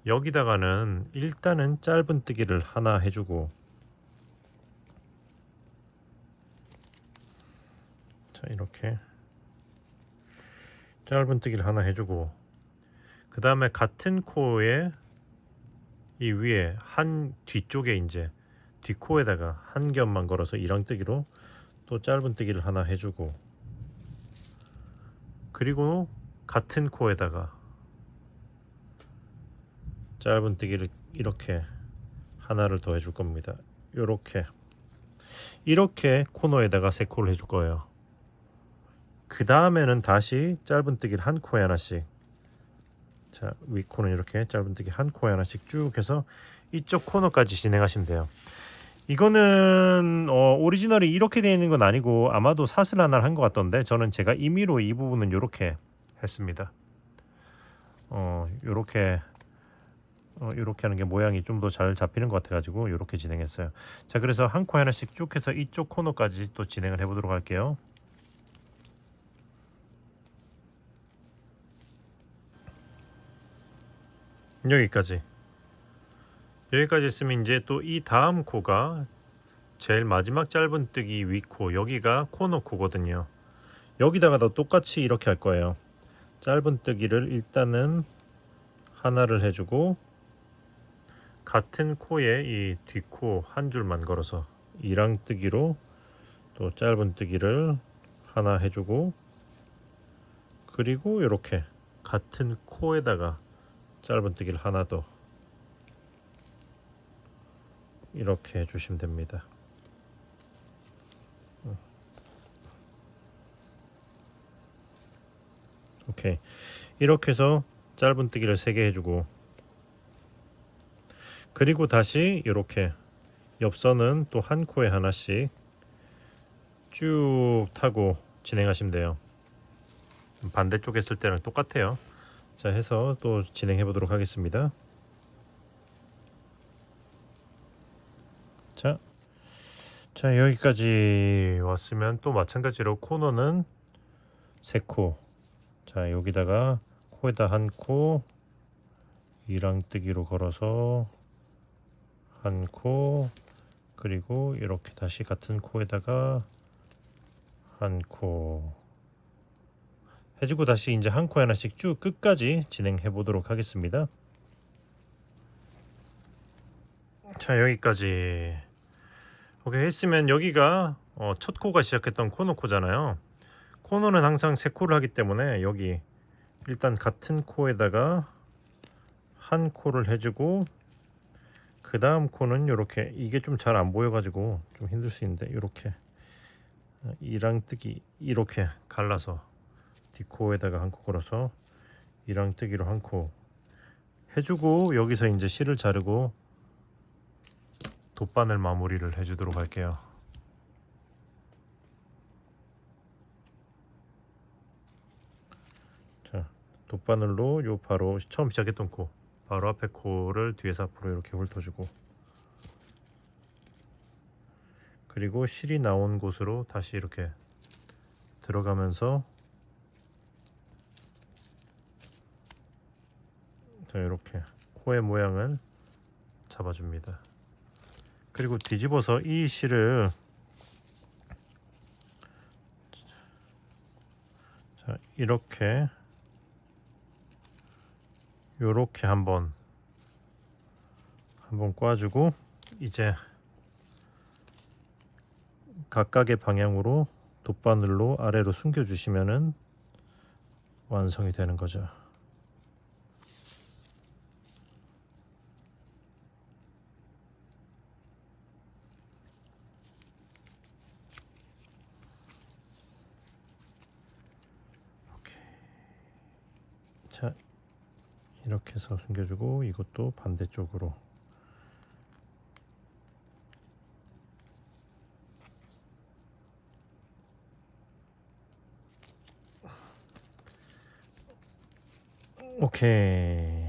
여기다가는 일단은 짧은뜨기를 하나 해주고, 자, 이렇게 짧은뜨기를 하나 해주고, 그 다음에 같은 코에 이 위에 한 뒤쪽에 이제 뒷코에다가 한 겹만 걸어서 이랑뜨기로 또 짧은뜨기를 하나 해주고, 그리고 같은 코에다가 짧은뜨기를 이렇게 하나를 더 해줄 겁니다. 이렇게 코너에다가 세 코를 해줄 거예요. 그 다음에는 다시 짧은뜨기를 한 코에 하나씩, 자, 위 코는 이렇게 짧은뜨기 한 코에 하나씩 쭉 해서 이쪽 코너까지 진행하시면 돼요. 이거는 오리지널이 이렇게 되어 있는 건 아니고 아마도 사슬 하나를 한 것 같던데, 저는 제가 임의로 이 부분은 이렇게 했습니다. 요렇게 하는 게 모양이 좀 더 잘 잡히는 것 같아가지고 이렇게 진행했어요. 자, 그래서 한 코 하나씩 쭉 해서 이쪽 코너까지 또 진행을 해보도록 할게요. 여기까지 했으면 이제 또 이 다음 코가 제일 마지막 짧은뜨기 위코, 여기가 코너 코거든요. 여기다가도 똑같이 이렇게 할 거예요. 짧은뜨기를 일단은 하나를 해주고, 같은 코에 이 뒷코 한 줄만 걸어서 이랑뜨기로 또 짧은뜨기를 하나 해주고, 그리고 이렇게 같은 코에다가 짧은뜨기를 하나 더 이렇게 해주시면 됩니다. 오케이. 이렇게 해서 짧은뜨기를 3개 해주고, 그리고 다시 이렇게 옆선은 또 한 코에 하나씩 쭉 타고 진행하시면 돼요. 반대쪽 했을 때랑 똑같아요. 자, 해서 또 진행해 보도록 하겠습니다. 자, 여기까지 왔으면 또 마찬가지로 코너는 3코. 자, 여기다가 코에다 한 코, 이랑뜨기로 걸어서 한 코, 그리고 이렇게 다시 같은 코에다가 한 코 해주고, 다시 이제 한 코에 하나씩 쭉 끝까지 진행해 보도록 하겠습니다. 자, 여기까지 오케이 했으면 여기가 첫 코가 시작했던 코너 코잖아요. 코너는 항상 3코를 하기 때문에 여기 일단 같은 코에다가 한 코를 해주고, 그 다음 코는 이렇게, 이게 좀 잘 안 보여가지고 좀 힘들 수 있는데, 이렇게 이랑뜨기 이렇게 갈라서 뒷코에다가 한 코 걸어서 이랑뜨기로 한 코 해주고, 여기서 이제 실을 자르고 돗바늘 마무리를 해주도록 할게요. 자, 돗바늘로 요 바로 처음 시작했던 코, 바로 앞에 코를 뒤에서 앞으로 이렇게 훑어주고, 그리고 실이 나온 곳으로 다시 이렇게 들어가면서, 자, 이렇게 코의 모양을 잡아줍니다. 그리고 뒤집어서 이 실을 자, 요렇게 한번 꽈주고 이제 각각의 방향으로 돗바늘로 아래로 숨겨 주시면은 완성이 되는 거죠. 자, 이렇게 해서 숨겨주고 이것도 반대쪽으로. 오케이.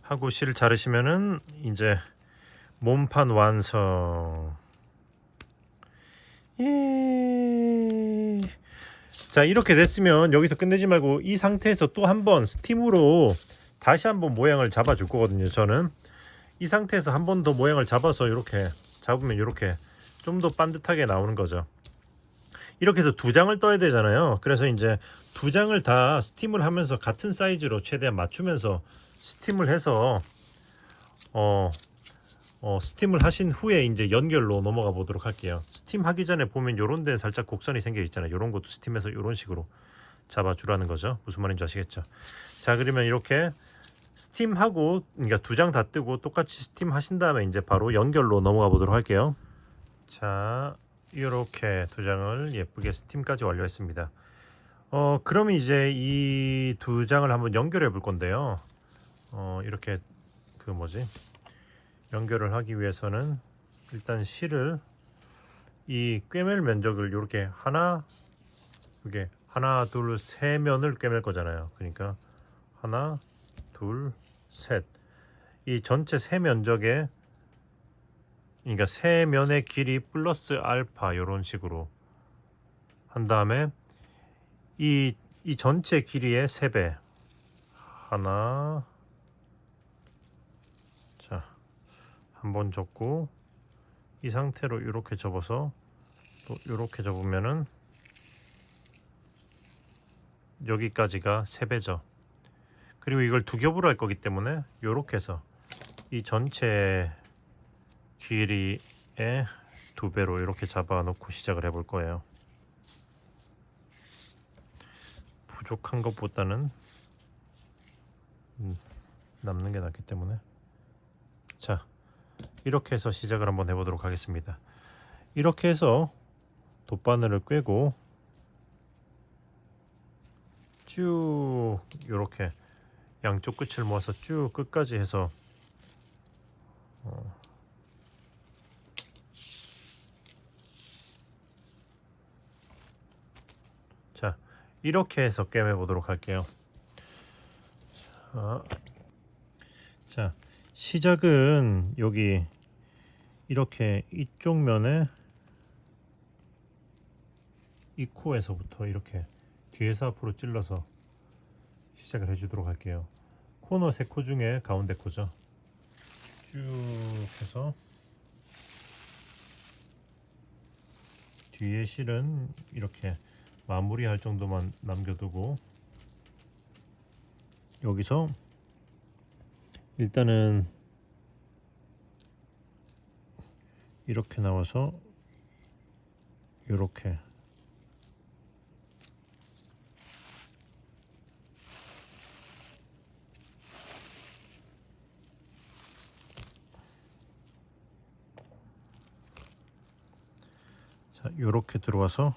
하고 실을 자르시면은 이제 몸판 완성. 예. 자, 이렇게 됐으면 여기서 끝내지 말고 이 상태에서 또 한번 스팀으로 다시 한번 모양을 잡아 줄 거거든요. 저는 이 상태에서 한 번 더 모양을 잡아서 이렇게 잡으면 이렇게 좀 더 반듯하게 나오는 거죠. 이렇게 해서 두 장을 떠야 되잖아요. 그래서 이제 두 장을 다 스팀을 하면서 같은 사이즈로 최대한 맞추면서 스팀을 해서 스팀을 하신 후에 이제 연결로 넘어가 보도록 할게요. 스팀 하기 전에 보면 요런 데는 살짝 곡선이 생겨 있잖아요. 요런 것도 스팀해서 요런 식으로 잡아주라는 거죠. 무슨 말인지 아시겠죠? 자, 그러면 이렇게 스팀하고, 그러니까 두 장 다 뜨고 똑같이 스팀 하신 다음에 이제 바로 연결로 넘어가 보도록 할게요. 자, 이렇게 두 장을 예쁘게 스팀까지 완료했습니다. 그러면 이제 이 두 장을 한번 연결해 볼 건데요. 이렇게 연결을 하기 위해서는 일단 실을 이 꿰맬 면적을 이렇게 이게 하나, 둘, 세 면을 꿰맬 거잖아요. 그러니까 하나, 둘, 셋. 이 전체 세 면적에, 그러니까 세 면의 길이 플러스 알파 이런 식으로 한 다음에 이 전체 길이의 3배. 하나, 자, 한번 접고 이 상태로 이렇게 접어서 또 이렇게 접으면은 여기까지가 3배죠. 그리고 이걸 두 겹으로 할 거기 때문에 이렇게 해서 이 전체 길이의 2배로 이렇게 잡아 놓고 시작을 해볼 거예요. 부족한 것보다는 남는 게 낫기 때문에. 자, 이렇게 해서 시작을 한번 해보도록 하겠습니다. 이렇게 해서 돗바늘을 꿰고 쭉 이렇게 양쪽 끝을 모아서 쭉 끝까지 해서 자, 이렇게 해서 꿰매 보도록 할게요. 자, 시작은 여기 이렇게 이쪽 면에 이 코에서부터 이렇게 뒤에서 앞으로 찔러서 시작을 해주도록 할게요. 코너 3코 중에 가운데 코죠. 쭉 해서 뒤에 실은 이렇게 마무리할 정도만 남겨두고 여기서 일단은 이렇게 나와서 이렇게 자, 이렇게 들어와서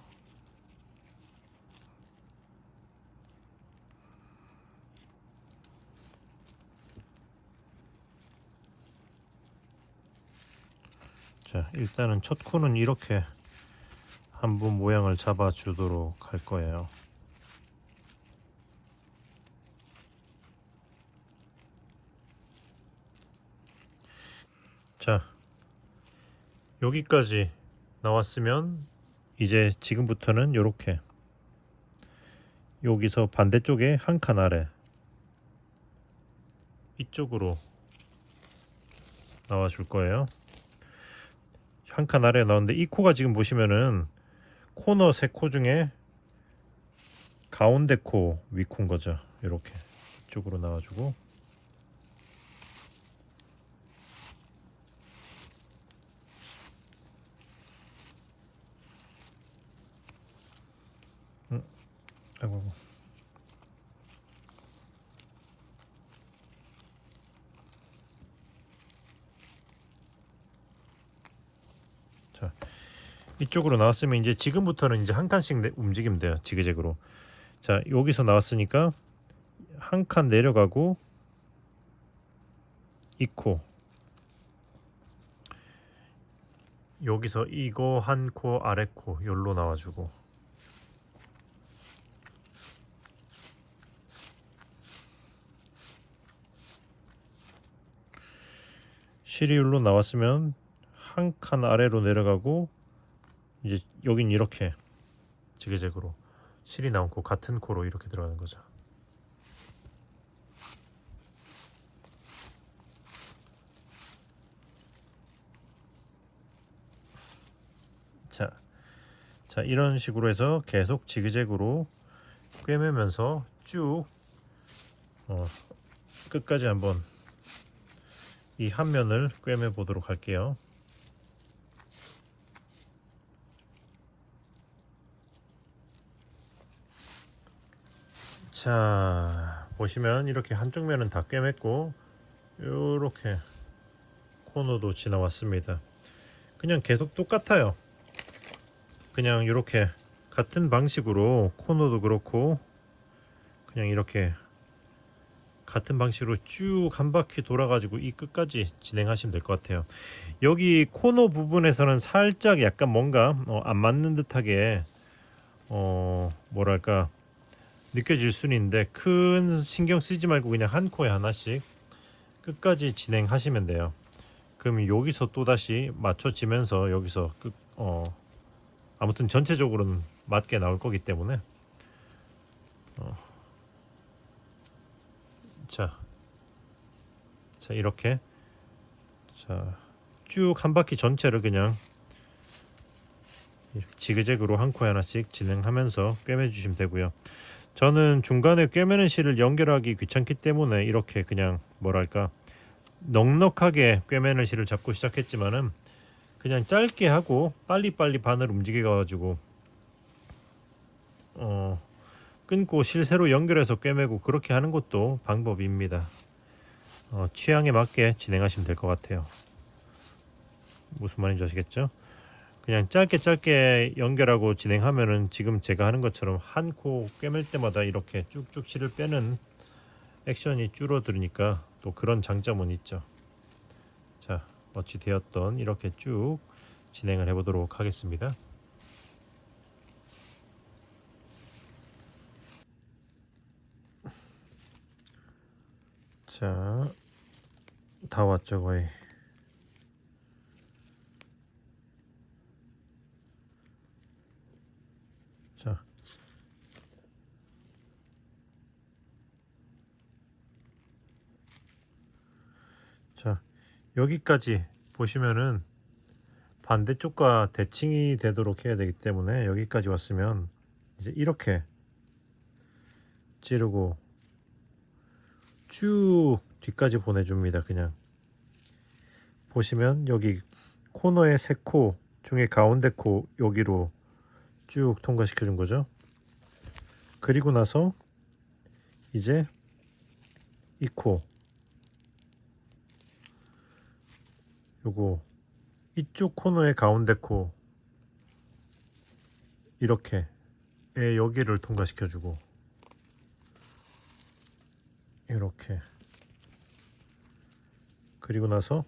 자, 일단은 첫 코는 이렇게 한번 모양을 잡아 주도록 할 거예요. 자, 여기까지 나왔으면 이제 지금부터는 이렇게 여기서 반대쪽에 한 칸 아래 이쪽으로 나와 줄 거예요. 한 칸 아래 나오는데 이 코가 지금 보시면은 코너 3코 중에 가운데 코 위코인 거죠. 이렇게 이쪽으로 나와주고, 아이고. 자, 이쪽으로 나왔으면 이제 지금부터는 이제 한 칸씩 움직이면 돼요. 지그재그로. 자, 여기서 나왔으니까 한 칸 내려가고 이 코, 여기서 이거 한 코 아래 코 열로 나와주고, 실이율로 나왔으면 한 칸 아래로 내려가고, 이제 여긴 이렇게 지그재그로 실이 나온 코 같은 코로 이렇게 들어가는 거죠. 자, 이런 식으로 해서 계속 지그재그로 꿰매면서 쭉 끝까지 한번 이 한 면을 꿰매 보도록 할게요. 자, 보시면 이렇게 한쪽 면은 다 꿰맸고 요렇게 코너도 지나왔습니다. 그냥 계속 똑같아요. 그냥 이렇게 같은 방식으로 코너도 그렇고 그냥 이렇게 같은 방식으로 쭉 한 바퀴 돌아가지고 이 끝까지 진행하시면 될 것 같아요. 여기 코너 부분에서는 살짝 약간 뭔가 안 맞는 듯하게 뭐랄까 느껴질 수는 있는데 큰 신경 쓰지 말고 그냥 한 코에 하나씩 끝까지 진행하시면 돼요. 그럼 여기서 또 다시 맞춰지면서 여기서 아무튼 전체적으로는 맞게 나올 거기 때문에 자 이렇게 쭉 한 바퀴 전체를 그냥 지그재그로 한 코에 하나씩 진행하면서 꿰매 주시면 되고요. 저는 중간에 꿰매는 실을 연결하기 귀찮기 때문에 이렇게 그냥 뭐랄까 넉넉하게 꿰매는 실을 잡고 시작했지만은 그냥 짧게 하고 빨리빨리 바늘 움직여 가지고 끊고 실새로 연결해서 꿰매고 그렇게 하는 것도 방법입니다. 취향에 맞게 진행하시면 될 것 같아요. 무슨 말인지 아시겠죠? 그냥 짧게 연결하고 진행하면은 지금 제가 하는 것처럼 한 코 꿰맬 때마다 이렇게 쭉쭉 실을 빼는 액션이 줄어들으니까 또 그런 장점은 있죠. 자, 어찌 되었던 이렇게 쭉 진행을 해보도록 하겠습니다. 자, 다 왔죠 거의. 자, 여기까지 보시면은 반대쪽과 대칭이 되도록 해야 되기 때문에 여기까지 왔으면 이제 이렇게 찌르고 쭉 뒤까지 보내줍니다. 그냥 보시면 여기 코너의 3코 중에 가운데 코 여기로 쭉 통과시켜 준 거죠. 그리고 나서 이제 이 코 요거 이쪽 코너의 가운데 코 이렇게 여기를 통과시켜 주고 이렇게 그리고 나서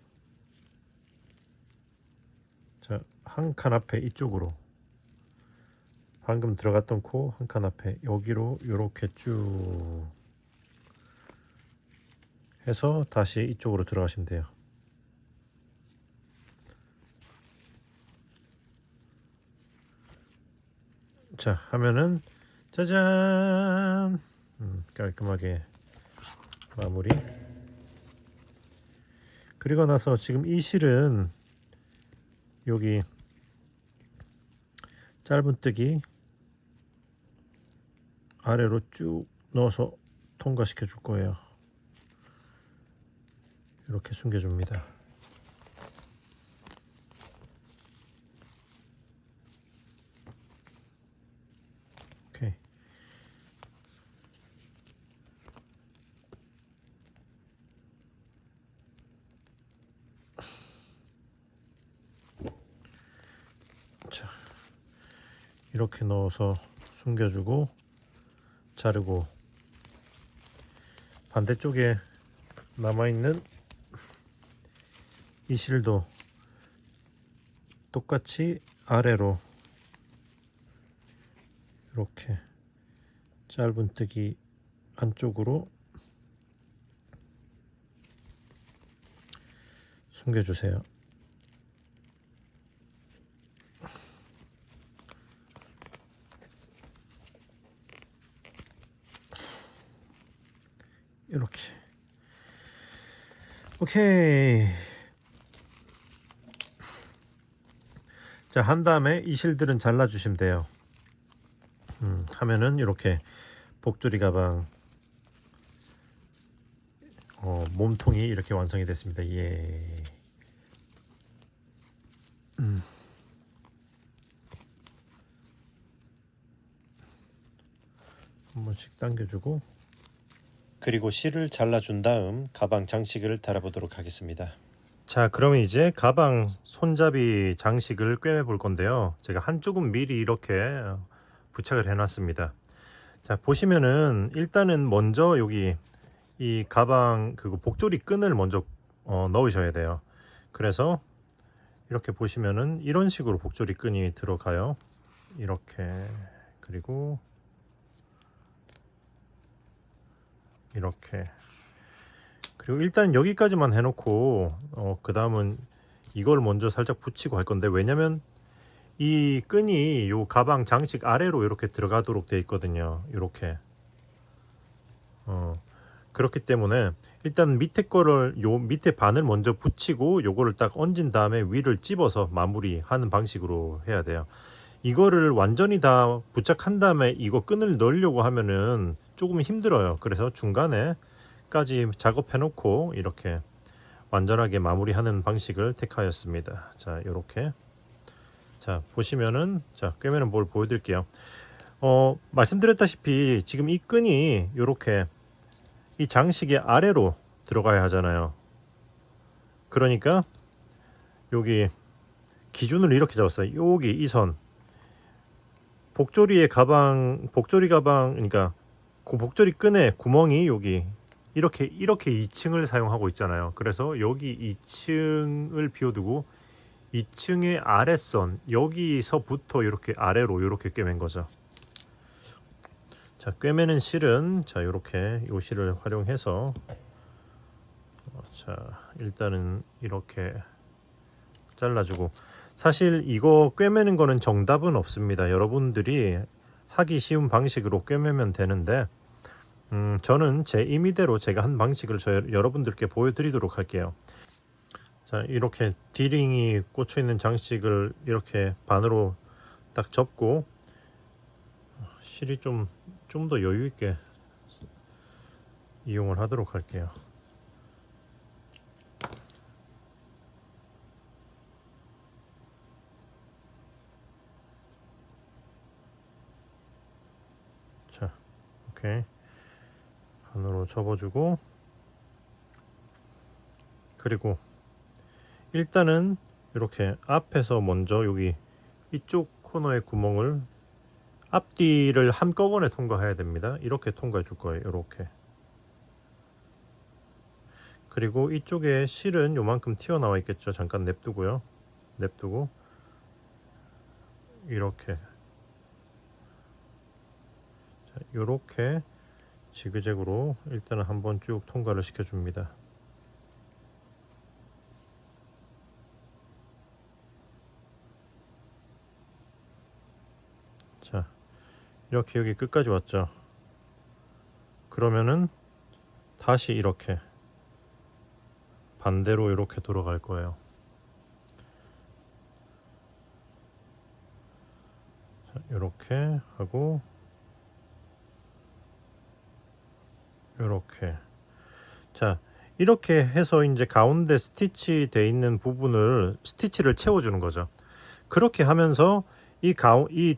자, 한 칸 앞에 이쪽으로 방금 들어갔던 코 한 칸 앞에 여기로 이렇게 쭉 해서 다시 이쪽으로 들어가시면 돼요. 자, 하면은 짜잔. 깔끔하게 마무리. 그리고 나서 지금 이 실은 여기 짧은뜨기 아래로 쭉 넣어서 통과시켜 줄 거예요. 이렇게 숨겨줍니다. 오케이. 자, 이렇게 넣어서 숨겨주고 자르고, 반대쪽에 남아있는 이 실도 똑같이 아래로 이렇게 짧은뜨기 안쪽으로 숨겨주세요. 이렇게. 오케이. 자, 한 다음에 이 실들은 잘라주시면 돼요. 하면은 이렇게 복조리 가방 몸통이 이렇게 완성이 됐습니다. 예. 한 번씩 당겨주고, 그리고 실을 잘라준 다음 가방 장식을 달아보도록 하겠습니다. 자, 그러면 이제 가방 손잡이 장식을 꿰매 볼 건데요. 제가 한쪽은 미리 이렇게 부착을 해 놨습니다. 자, 보시면은 일단은 먼저 여기 이 가방 그거 복조리 끈을 먼저 넣으셔야 돼요. 그래서 이렇게 보시면은 이런 식으로 복조리 끈이 들어가요. 이렇게. 그리고 이렇게. 그리고 일단 여기까지만 해놓고 그 다음은 이걸 먼저 살짝 붙이고 할 건데, 왜냐면 이 끈이 요 가방 장식 아래로 이렇게 들어가도록 돼 있거든요. 이렇게. 그렇기 때문에 일단 밑에 거를 요 밑에 반을 먼저 붙이고 요거를 딱 얹은 다음에 위를 찝어서 마무리하는 방식으로 해야 돼요. 이거를 완전히 다 부착한 다음에 이거 끈을 넣으려고 하면은 조금 힘들어요. 그래서 중간에까지 작업해 놓고 이렇게 완전하게 마무리하는 방식을 택하였습니다. 자, 요렇게. 자, 보시면은, 자, 꿰매는 뭘 보여드릴게요. 말씀드렸다시피 지금 이 끈이 요렇게 이 장식의 아래로 들어가야 하잖아요. 그러니까 여기 기준을 이렇게 잡았어요. 여기 이 선, 복조리 가방, 그러니까 그 복조리 끈의 구멍이 여기 이렇게 2층을 사용하고 있잖아요. 그래서 여기 2층을 비워두고 2층의 아랫선 여기서부터 이렇게 아래로 이렇게 꿰맨 거죠. 자, 꿰매는 실은 자, 이렇게 요 실을 활용해서 자, 일단은 이렇게 잘라주고, 사실 이거 꿰매는 거는 정답은 없습니다. 여러분들이 하기 쉬운 방식으로 꿰매면 되는데 저는 제 임의대로 제가 한 방식을 여러분들께 보여드리도록 할게요. 자, 이렇게 디링이 꽂혀 있는 장식을 이렇게 반으로 딱 접고 실이 좀 더 여유 있게 이용을 하도록 할게요. 자, 오케이. 반으로 접어주고, 그리고 일단은 이렇게 앞에서 먼저 여기 이쪽 코너의 구멍을 앞뒤를 한꺼번에 통과해야 됩니다. 이렇게 통과해 줄 거예요. 이렇게. 그리고 이쪽에 실은 요만큼 튀어나와 있겠죠. 잠깐 냅두고요. 냅두고 이렇게. 자, 요렇게 지그재그로 일단은 한번 쭉 통과를 시켜줍니다. 자, 이렇게 여기 끝까지 왔죠. 그러면은 다시 이렇게 반대로 이렇게 돌아갈 거예요. 자, 이렇게 하고 이렇게. 자, 이렇게 해서 이제 가운데 스티치 돼 있는 부분을 스티치를 채워주는 거죠. 그렇게 하면서 이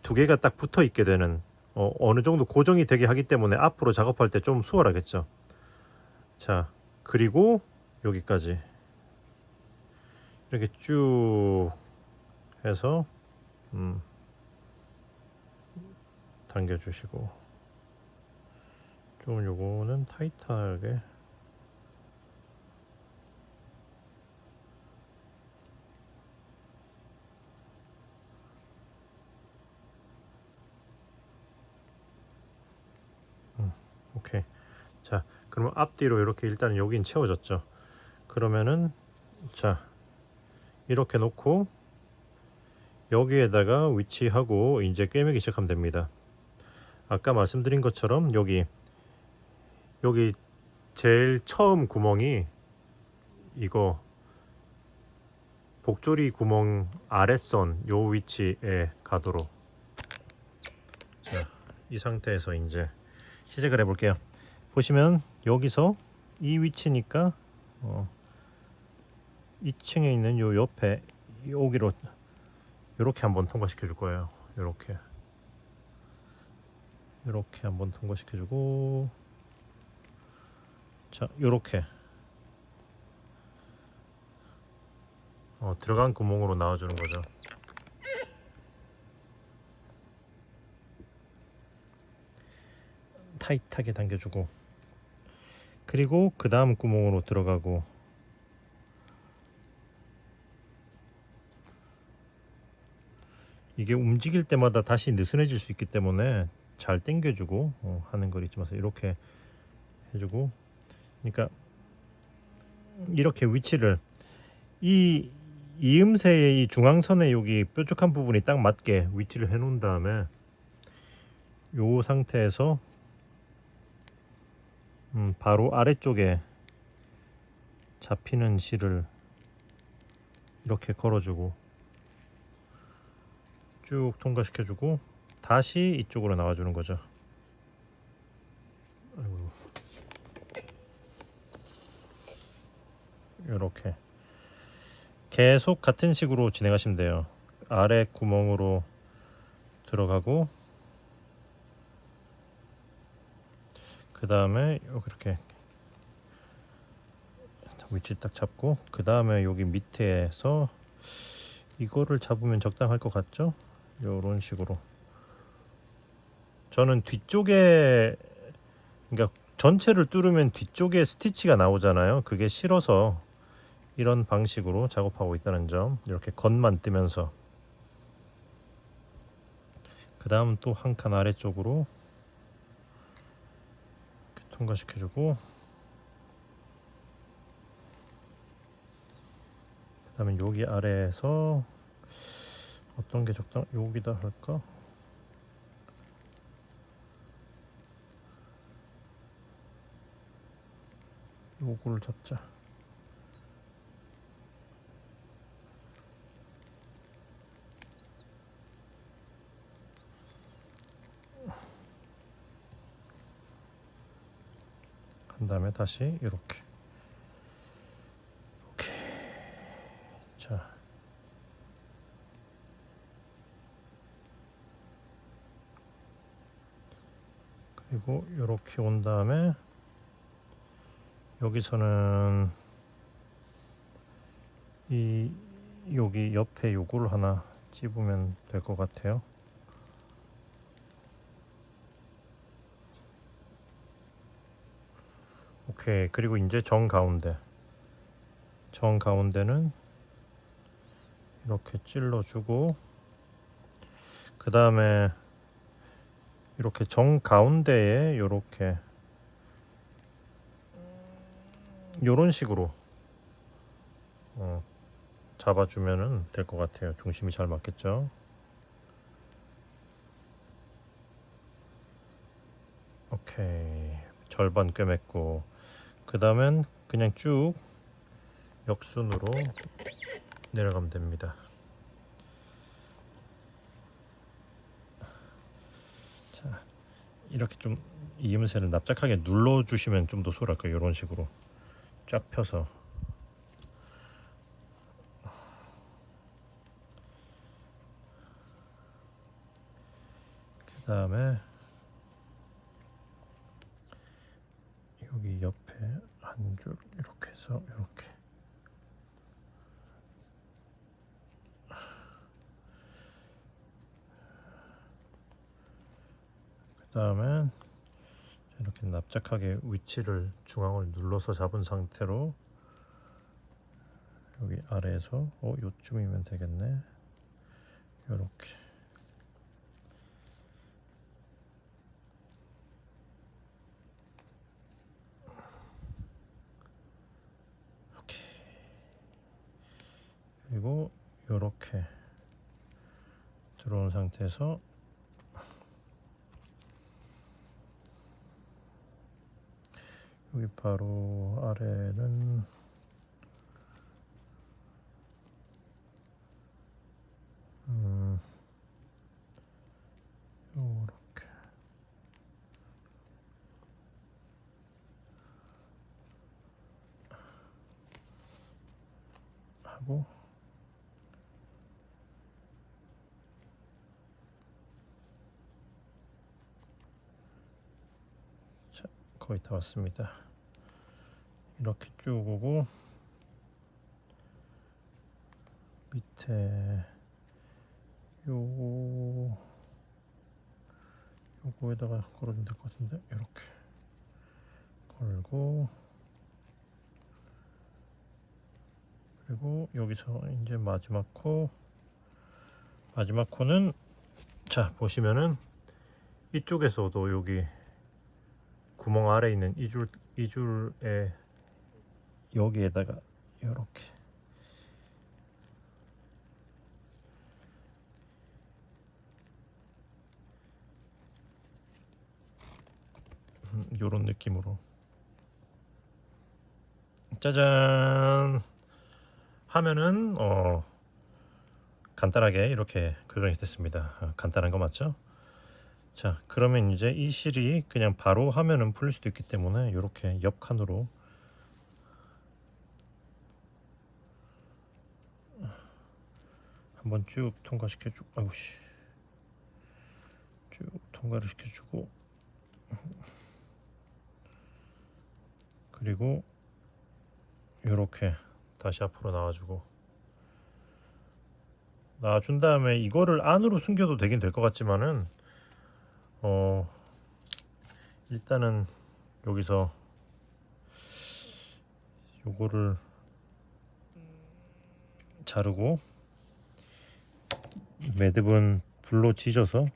두 개가 딱 붙어 있게 되는, 어느 정도 고정이 되게 하기 때문에 앞으로 작업할 때 좀 수월하겠죠. 자, 그리고 여기까지 이렇게 쭉 해서 당겨주시고, 좀 요거는 타이트하게. 오케이. 자, 그러면 앞뒤로 이렇게 일단 여긴 채워졌죠. 그러면은 자, 이렇게 놓고 여기에다가 위치하고 이제 꿰매기 시작하면 됩니다. 아까 말씀드린 것처럼 여기 제일 처음 구멍이 이거 복조리 구멍 아랫선 요 위치에 가도록. 자, 이 상태에서 이제 시작을 해 볼게요. 보시면 여기서 이 위치니까 2층에 있는 요 옆에 여기로 이렇게 한번 통과시켜 줄 거예요. 이렇게 한번 통과시켜 주고, 자, 이렇게 들어간 구멍으로 나와 주는 거죠. 타이트하게 당겨 주고, 그리고 그 다음 구멍으로 들어가고, 이게 움직일 때마다 다시 느슨해질 수 있기 때문에 잘 당겨주고 하는 걸 잊지 마세요. 이렇게 해주고, 그러니까 이렇게 위치를 이 이음새의 이 중앙선에 여기 뾰족한 부분이 딱 맞게 위치를 해 놓은 다음에 요 상태에서 바로 아래쪽에 잡히는 실을 이렇게 걸어주고 쭉 통과시켜주고 다시 이쪽으로 나와주는 거죠. 아이고. 이렇게 계속 같은 식으로 진행하시면 돼요. 아래 구멍으로 들어가고, 그 다음에 이렇게 위치 딱 잡고, 그 다음에 여기 밑에서 이거를 잡으면 적당할 것 같죠? 이런 식으로. 저는 뒤쪽에, 그러니까 전체를 뚫으면 뒤쪽에 스티치가 나오잖아요. 그게 싫어서 이런 방식으로 작업하고 있다는 점, 이렇게 겉만 뜨면서. 그 다음 또 한 칸 아래쪽으로 이렇게 통과시켜주고, 그 다음에 여기 아래에서 어떤 게 적당, 여기다 할까? 요거를 잡자. 한 다음에 다시 이렇게. 오케이. 자, 그리고 이렇게 온 다음에 여기서는 여기 옆에 요거를 하나 찝으면 될 것 같아요. 오케이. 그리고 이제 정 가운데는 이렇게 찔러주고, 그 다음에 이렇게 정 가운데에 이렇게 요런 식으로 잡아주면은 될 것 같아요. 중심이 잘 맞겠죠. 오케이, 절반 꿰맸고, 그 다음엔 그냥 쭉 역순으로 내려가면 됩니다. 자, 이렇게 좀 이음새를 납작하게 눌러주시면 좀 더 소리할 거예요. 이런 식으로 쫙 펴서. 그 다음에 여기 옆에 한 줄 이렇게 해서 이렇게. 그 다음에 이렇게 납작하게 위치를 중앙을 눌러서 잡은 상태로 여기 아래에서 요쯤이면 되겠네. 요렇게. 이렇게. 그리고 요렇게 들어온 상태에서 여기 바로 아래는 요렇게 하고, 자, 거의 다 왔습니다. 이렇게 쭉 오고 밑에 요거에다가 걸어주면 될 것 같은데, 이렇게 걸고, 그리고 여기서 이제 마지막 코는, 자 보시면은 이쪽에서도 여기 구멍 아래 있는 이 줄에 여기에다가 이렇게 요런 느낌으로 짜잔 하면은 간단하게 이렇게 교정이 됐습니다. 간단한 거 맞죠? 자, 그러면 이제 이 실이 그냥 바로 하면은 풀릴 수도 있기 때문에 이렇게 옆 칸으로 한번 쭉 통과시켜주고, 아이고씨, 쭉 통과를 시켜주고, 그리고 이렇게 다시 앞으로 나와준 다음에 이거를 안으로 숨겨도 되긴 될 것 같지만은 일단은 여기서 요거를 자르고 매듭은 불로 지져서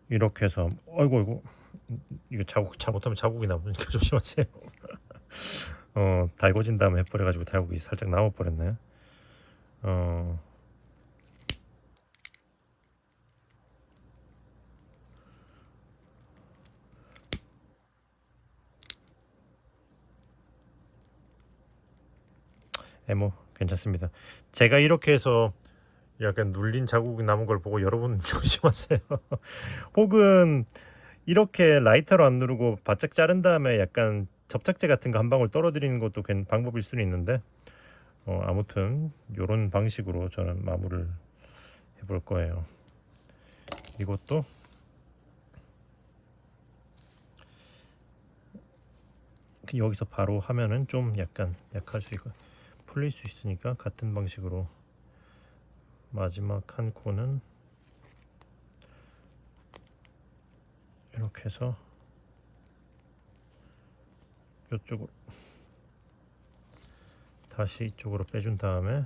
이렇게 해서, 아이고 이거 잘못하면 자국이 나오니까 조심하세요. 달궈진 다음에 해버려가지고 자국이 살짝 남아버렸네. 뭐 괜찮습니다. 제가 이렇게 해서 약간 눌린 자국이 남은 걸 보고 여러분 조심하세요. 혹은 이렇게 라이터로 안 누르고 바짝 자른 다음에 약간 접착제 같은 거 한 방울 떨어뜨리는 것도 방법일 수는 있는데 아무튼 이런 방식으로 저는 마무리를 해볼 거예요. 이것도 여기서 바로 하면은 좀 약간 약할 수 있고 풀릴 수 있으니까 같은 방식으로 마지막 한 코는 이렇게 해서 이쪽으로 다시 이쪽으로 빼준 다음에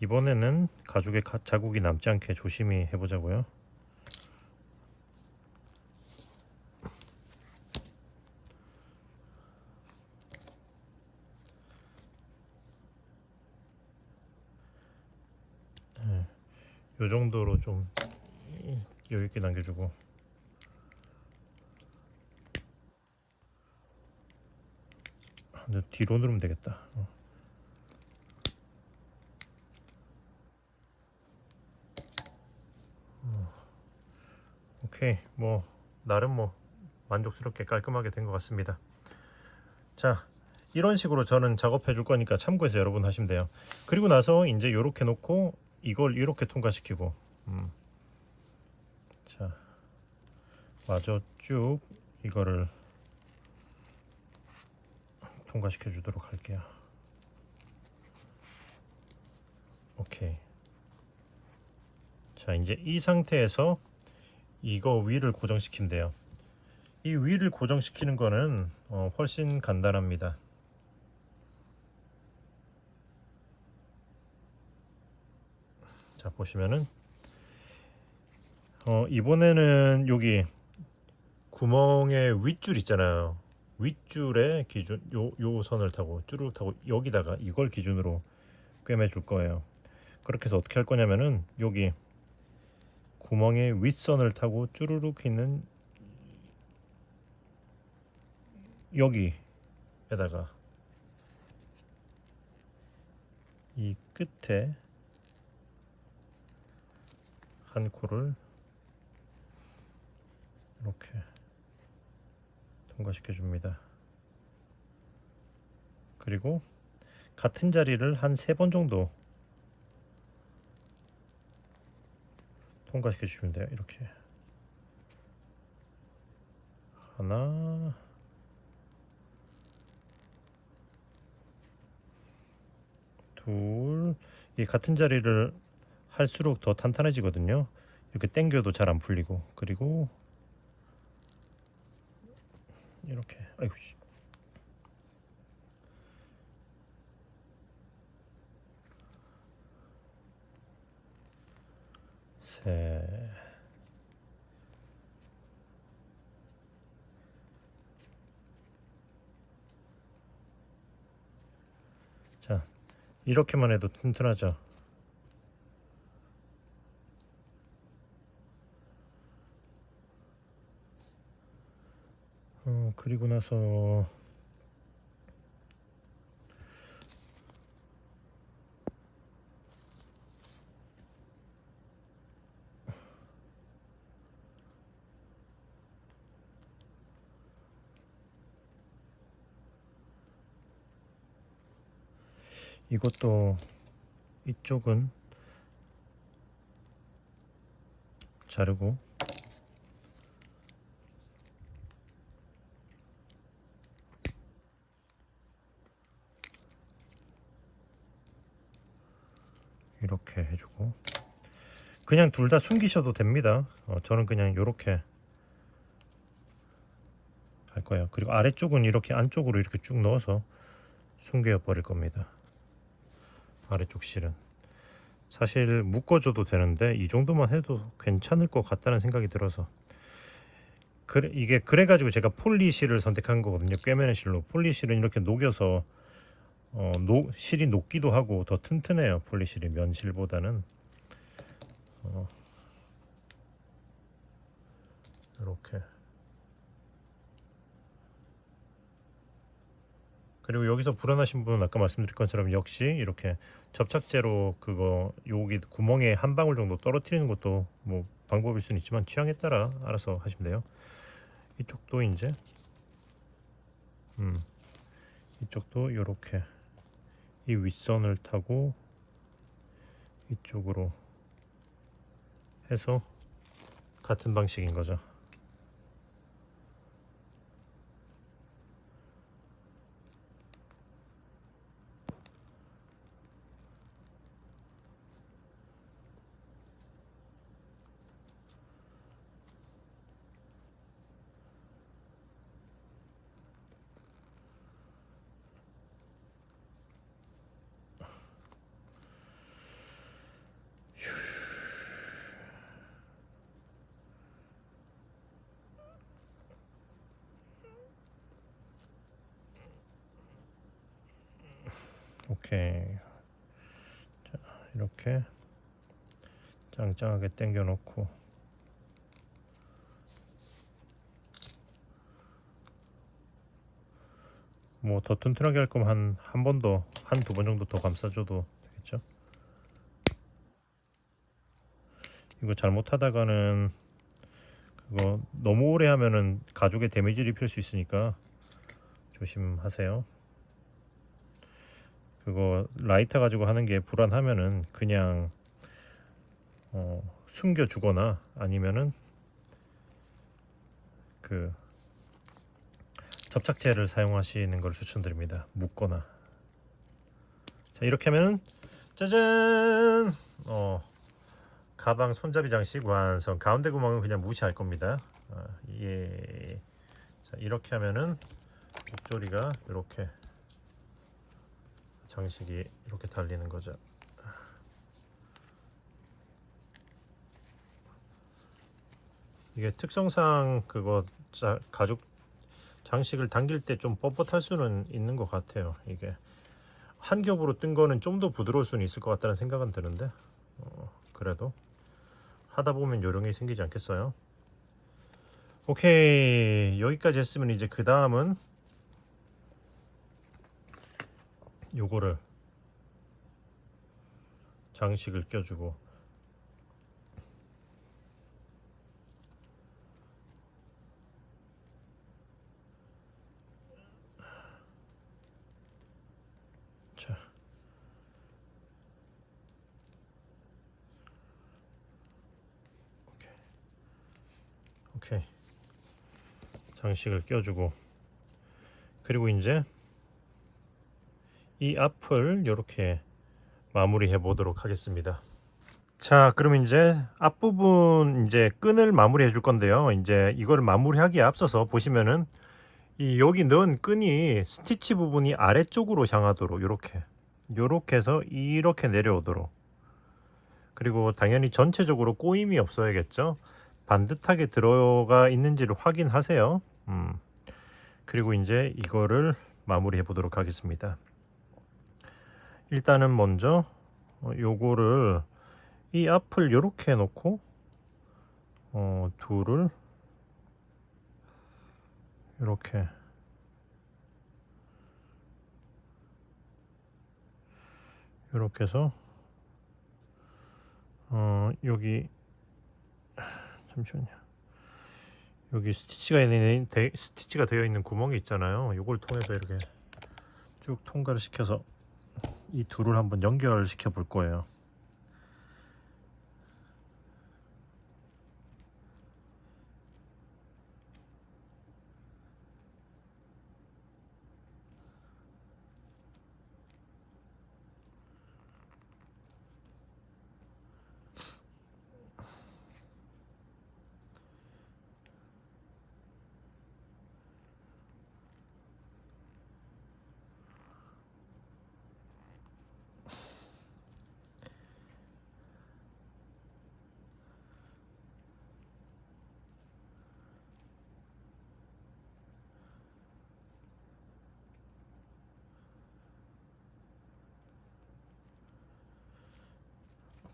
이번에는 가죽에 자국이 남지 않게 조심히 해보자고요. 요 정도로 좀 여유 있게 남겨주고. 근데 뒤로 누르면 되겠다. 오케이, 뭐 나름 뭐 만족스럽게 깔끔하게 된 것 같습니다. 자, 이런 식으로 저는 작업해 줄 거니까 참고해서 여러분 하시면 돼요. 그리고 나서 이제 요렇게 놓고 이걸 이렇게 통과시키고, 자, 마저 쭉 이거를 통과시켜 주도록 할게요. 오케이. 자, 이제 이 상태에서 이거 위를 고정시킨대요. 이 위를 고정시키는 거는 훨씬 간단합니다. 자, 보시면은 이번에는 여기 구멍의 윗줄 있잖아요. 윗줄에 기준 요 선을 타고 쭈르륵 타고 여기다가 이걸 기준으로 꿰매 줄 거예요. 그렇게 해서 어떻게 할 거냐면은 여기 구멍의 윗선을 타고 쭈르륵 있는 여기에다가 이 끝에 한 코를 이렇게 통과시켜 줍니다. 그리고 같은 자리를 한 3번 정도 통과시켜 주시면 돼요. 이렇게 하나, 둘. 이 같은 자리를 할수록 더 탄탄해지거든요. 이렇게 당겨도 잘 안 풀리고. 그리고 이렇게, 아이고 씨. 셋. 자, 이렇게만 해도 튼튼하죠. 그리고 나서 이것도 이쪽은 자르고 이렇게 해주고 그냥 둘 다 숨기셔도 됩니다. 저는 그냥 이렇게 할 거예요. 그리고 아래쪽은 이렇게 안쪽으로 이렇게 쭉 넣어서 숨겨 버릴 겁니다. 아래쪽 실은 사실 묶어줘도 되는데 이 정도만 해도 괜찮을 것 같다는 생각이 들어서 이게 그래가지고 제가 폴리실을 선택한 거거든요. 꿰매는 실로. 폴리실은 이렇게 녹여서 실이 녹기도 하고 더 튼튼해요. 폴리실이 면실보다는. 이렇게. 그리고 여기서 불안하신 분은 아까 말씀드린 것처럼 역시 이렇게 접착제로 그거 여기 구멍에 한 방울 정도 떨어뜨리는 것도 뭐 방법일 수는 있지만 취향에 따라 알아서 하시면 돼요. 이쪽도 이제 이쪽도 이렇게 이 윗선을 타고 이쪽으로 해서 같은 방식인 거죠. 오케이. 자, 이렇게 짱짱하게 당겨 놓고, 뭐 더 튼튼하게 할 거면 한 번 더, 한 두 번 정도 더 감싸줘도 되겠죠. 이거 잘못하다가는 그거 너무 오래 하면은 가죽에 데미지를 입힐 수 있으니까 조심하세요. 그거 라이터 가지고 하는 게 불안하면은 그냥 숨겨 주거나 아니면은 그 접착제를 사용하시는 걸 추천드립니다. 묶거나. 자, 이렇게 하면 짜잔! 가방 손잡이 장식 완성. 가운데 구멍은 그냥 무시할 겁니다. 예. 자, 이렇게 하면은 목조리가 이렇게 장식이 이렇게 달리는 거죠. 이게 특성상 그거 가죽 장식을 당길 때 좀 뻣뻣할 수는 있는 것 같아요. 이게 한 겹으로 뜬 거는 좀 더 부드러울 수는 있을 것 같다는 생각은 드는데 그래도 하다 보면 요령이 생기지 않겠어요? 오케이, 여기까지 했으면 이제 그 다음은 요거를 장식을 껴주고, 자, 오케이. 장식을 껴주고, 그리고 이제 이 앞을 이렇게 마무리해 보도록 하겠습니다. 자, 그럼 이제 앞부분 이제 끈을 마무리해 줄 건데요. 이제 이거를 마무리하기에 앞서서 보시면은 이 여기 넣은 끈이 스티치 부분이 아래쪽으로 향하도록 요렇게 해서 이렇게 내려오도록, 그리고 당연히 전체적으로 꼬임이 없어야겠죠. 반듯하게 들어가 있는지를 확인하세요. 그리고 이제 이거를 마무리해 보도록 하겠습니다. 일단은 먼저 요거를 이 앞을 요렇게 해놓고 둘을 요렇게 해서 여기 잠시만요. 여기 스티치가 되어 있는 구멍이 있잖아요. 요걸 통해서 이렇게 쭉 통과를 시켜서 이 둘을 한번 연결시켜 볼 거예요.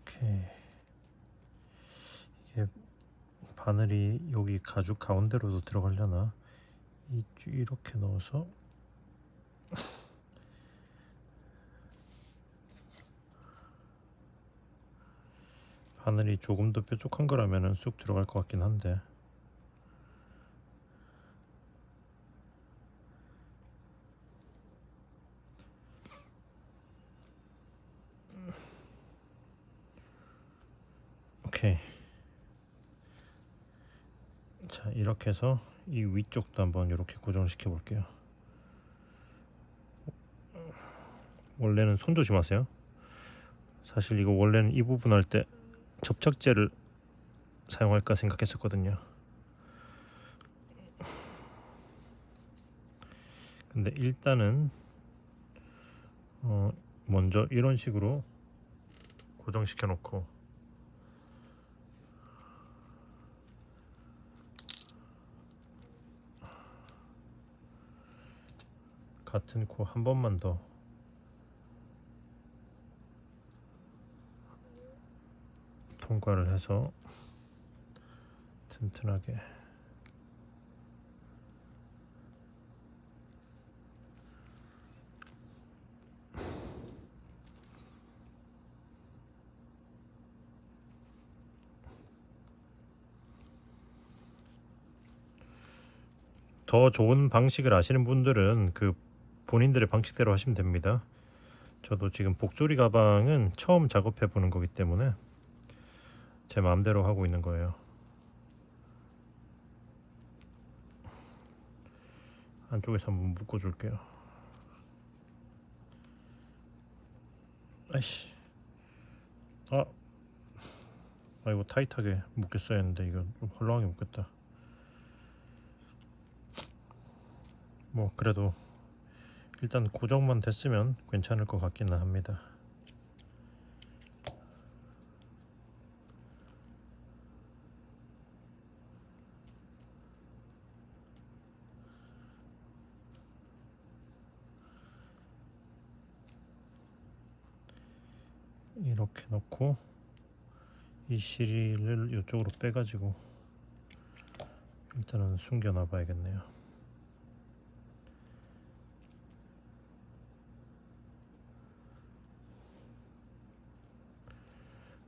오케이. 이게 바늘이 여기 가죽 가운데로도 들어가려나? 이렇게 넣어서 바늘이 조금 더 뾰족한 거라면은 쑥 들어갈 것 같긴 한데, 오케이. 자, 이렇게 해서 이 위쪽도 한번 이렇게 고정시켜 볼게요. 원래는 손 조심하세요. 사실 이거 원래는 이 부분 할 때 접착제를 사용할까 생각했었거든요. 근데 일단은 먼저 이런 식으로 고정시켜 놓고, 같은 코 한 번만 더 통과를 해서 튼튼하게 더 좋은 방식을 아시는 분들은 그 본인들의 방식대로 하시면 됩니다. 저도 지금 복조리 가방은 처음 작업해 보는 거기 때문에 제 마음대로 하고 있는 거예요. 안쪽에서 한번 묶어 줄게요. 아이씨, 이거 타이트하게 묶였어야 했는데 이거 좀 헐렁하게 묶였다. 뭐 그래도 일단 고정만 됐으면 괜찮을 것 같기는 합니다. 이렇게 놓고 이 실을 이쪽으로 빼가지고 일단은 숨겨 놔 봐야겠네요.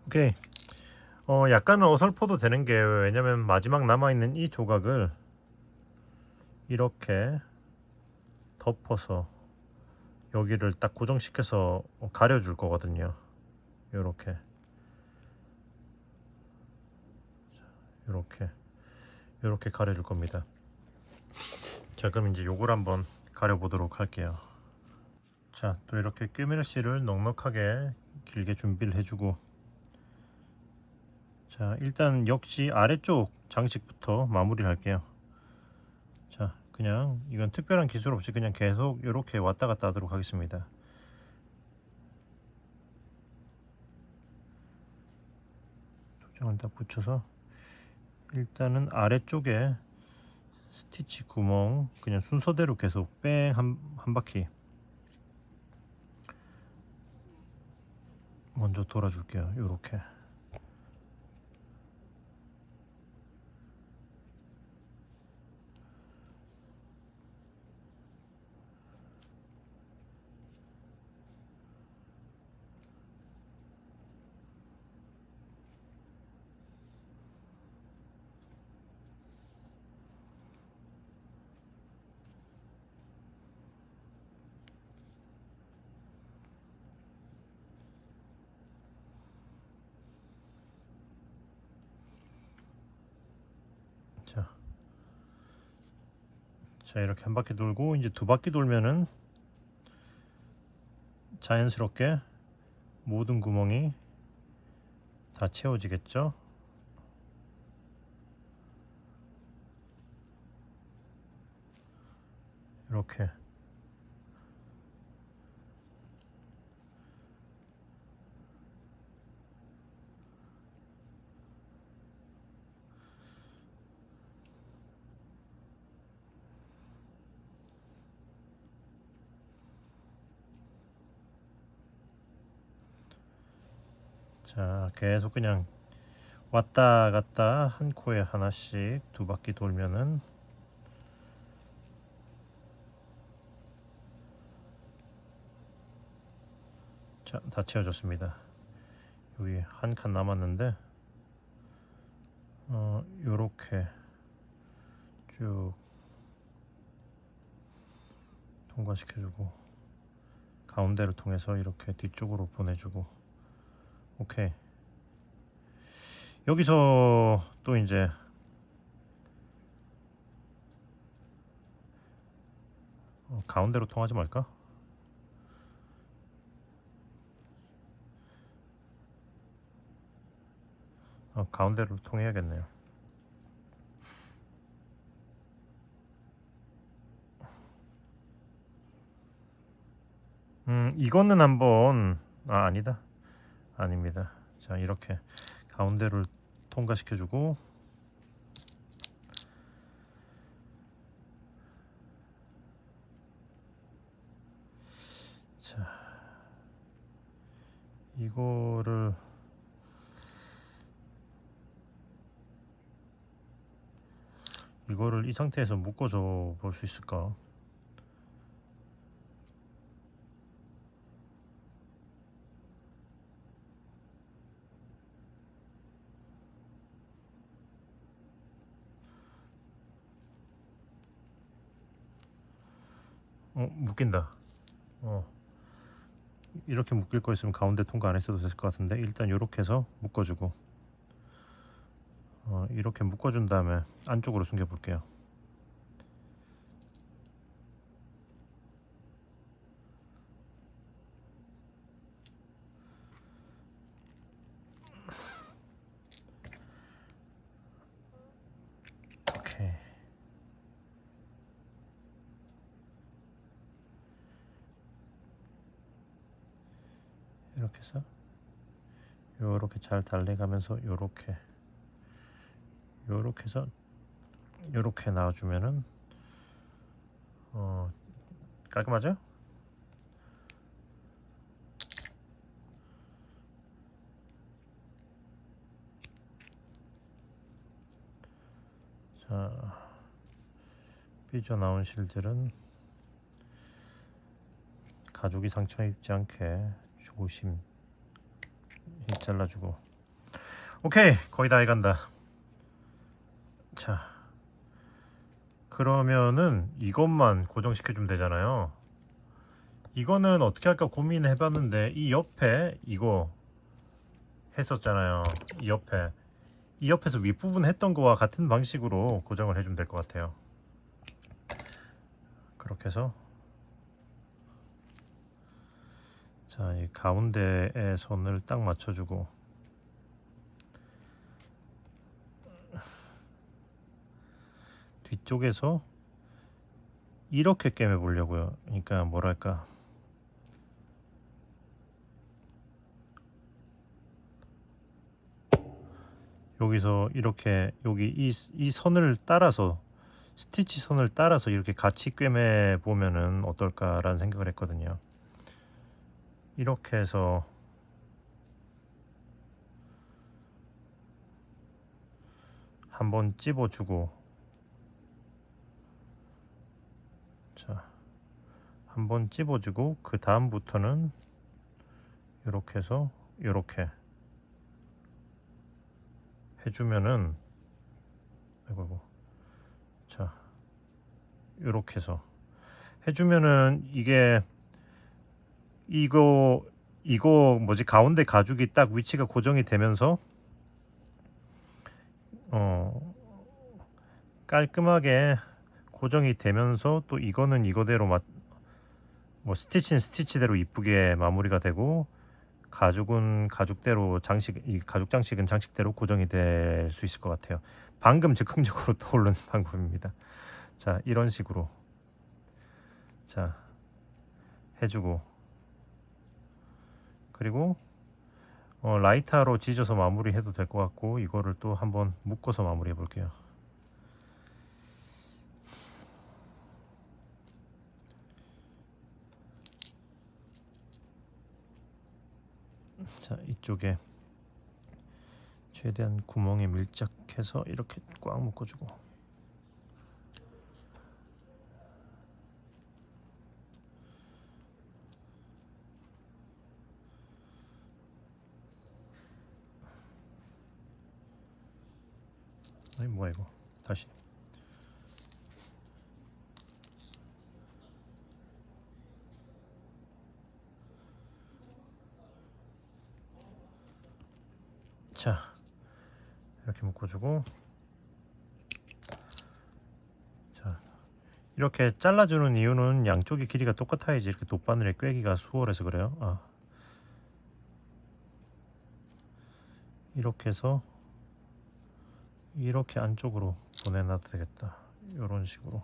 오케이. 약간은 어설퍼도 되는 게, 왜냐면 마지막 남아있는 이 조각을 이렇게 덮어서 여기를 딱 고정시켜서 가려줄 거거든요. 요렇게 요렇게 가려줄 겁니다. 자, 그럼 이제 요걸 한번 가려보도록 할게요. 자, 또 이렇게 꿰멜실을 넉넉하게 길게 준비를 해주고, 자, 일단 역시 아래쪽 장식부터 마무리를 할게요. 자, 그냥 이건 특별한 기술 없이 그냥 계속 이렇게 왔다 갔다 하도록 하겠습니다. 도장을 딱 붙여서 일단은 아래쪽에 스티치 구멍 그냥 순서대로 계속 뺑 한 바퀴 먼저 돌아줄게요. 요렇게. 자, 이렇게 한 바퀴 돌고 이제 두 바퀴 돌면은 자연스럽게 모든 구멍이 다 채워지겠죠. 이렇게. 자, 계속 그냥 왔다 갔다 한 코에 하나씩 두 바퀴 돌면은, 자, 다 채워졌습니다. 여기 한 칸 남았는데 요렇게 쭉 통과시켜주고 가운데를 통해서 이렇게 뒤쪽으로 보내주고. 오케이. 여기서 또 이제 가운데로 통하지 말까? 가운데로 통해야겠네요. 이거는 한번 아니다. 아닙니다. 자, 이렇게 가운데를 통과시켜주고, 자, 이거를 이거를 이 상태에서 묶어줘 볼 수 있을까? 묶인다. 이렇게 묶일 거 있으면 가운데 통과 안 했어도 됐을 것 같은데, 일단 이렇게 해서 묶어주고, 이렇게 묶어준 다음에 안쪽으로 숨겨 볼게요. 오케이. 이렇게 해서 요렇게 잘 달래가면서 요렇게 해서 요렇게 놔주면은 깔끔하죠? 자, 삐져나온 실들은 가죽이 상처 입지 않게 조심히 잘라주고. 오케이, 거의 다 해간다. 자, 그러면은 이것만 고정시켜주면 되잖아요. 이거는 어떻게 할까 고민해봤는데, 이 옆에 이거 했었잖아요. 이 옆에서 윗부분 했던 거와 같은 방식으로 고정을 해주면 될 것 같아요. 그렇게 해서, 자, 이 가운데에 선을 딱 맞춰주고, 뒤쪽에서 이렇게 꿰매 보려고요. 그러니까 뭐랄까, 여기서 이렇게 여기 이 선을 따라서, 스티치 선을 따라서 이렇게 같이 꿰매 보면은 어떨까라는 생각을 했거든요. 이렇게 해서 한번 찝어주고, 자, 한번 찝어주고, 그 다음부터는 이렇게 해서 이렇게 해주면은, 아이고, 자, 이렇게 해서 해주면은 이거 뭐지, 가운데 가죽이 딱 위치가 고정이 되면서 깔끔하게 고정이 되면서, 또 이거는 이거대로 뭐 스티치는 스티치대로 이쁘게 마무리가 되고, 가죽은 가죽대로 이 가죽 장식은 장식대로 고정이 될 수 있을 것 같아요. 방금 즉흥적으로 떠오른 방법입니다. 자, 이런 식으로 자 해주고, 그리고 라이터로 지져서 마무리해도 될 것 같고, 이거를 또 한번 묶어서 마무리해 볼게요. 자, 이쪽에 최대한 구멍에 밀착해서 이렇게 꽉 묶어주고, 아니 뭐야 이거, 다시. 자, 이렇게 묶어주고, 자, 이렇게 잘라주는 이유는 양쪽의 길이가 똑같아야지 이렇게 돗바늘에 꿰기가 수월해서 그래요. 이렇게 해서 이렇게 안쪽으로 보내놔도 되겠다. 이런 식으로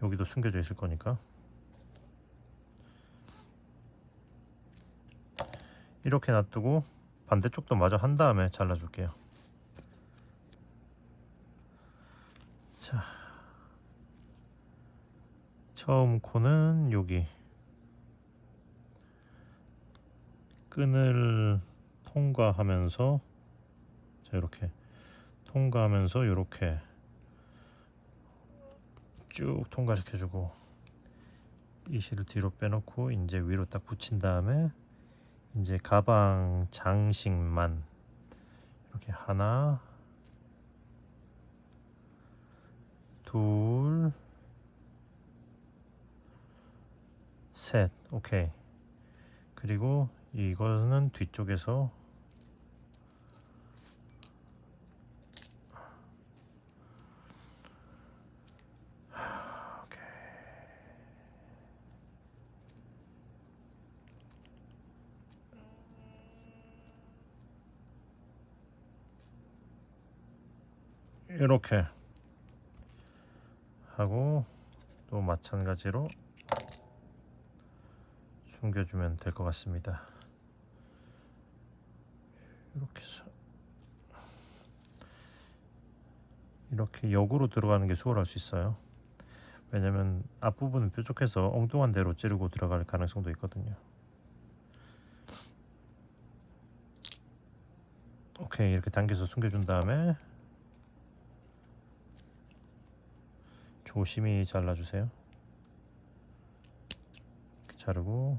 여기도 숨겨져 있을 거니까 이렇게 놔두고, 반대쪽도 마저 한 다음에 잘라줄게요. 자, 처음 코는 여기 끈을 통과하면서, 자, 이렇게 통과하면서 이렇게 쭉 통과시켜주고 이 실을 뒤로 빼놓고 이제 위로 딱 붙인 다음에 이제 가방 장식만 이렇게 하나, 둘, 셋. 오케이. 그리고 이거는 뒤쪽에서 이렇게 하고 또 마찬가지로 숨겨주면 될 것 같습니다. 이렇게 해서 이렇게 역으로 들어가는 게 수월할 수 있어요. 왜냐면 앞부분은 뾰족해서 엉뚱한 데로 찌르고 들어갈 가능성도 있거든요. 오케이, 이렇게 당겨서 숨겨준 다음에 조심히 잘라주세요. 자르고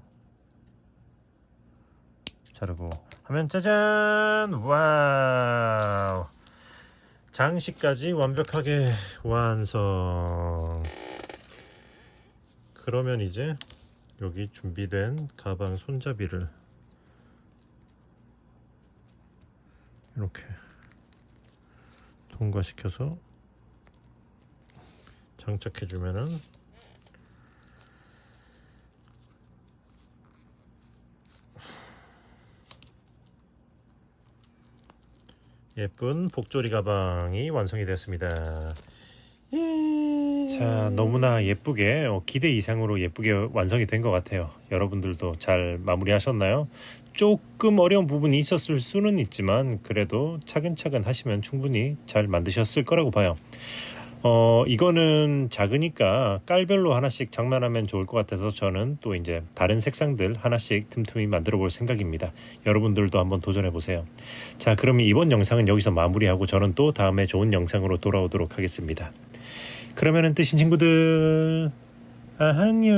하면 짜잔! 와우! 장식까지 완벽하게 완성. 그러면 이제 여기 준비된 가방 손잡이를 이렇게 통과시켜서 장착해주면은 예쁜 복조리 가방이 완성이 되었습니다. 자, 너무나 예쁘게 기대 이상으로 예쁘게 완성이 된 것 같아요. 여러분들도 잘 마무리하셨나요? 조금 어려운 부분이 있었을 수는 있지만 그래도 차근차근 하시면 충분히 잘 만드셨을 거라고 봐요. 이거는 작으니까 깔별로 하나씩 장만하면 좋을 것 같아서 저는 또 이제 다른 색상들 하나씩 틈틈이 만들어 볼 생각입니다. 여러분들도 한번 도전해 보세요. 자, 그러면 이번 영상은 여기서 마무리하고 저는 또 다음에 좋은 영상으로 돌아오도록 하겠습니다. 그러면은 뜨신 친구들 안녕.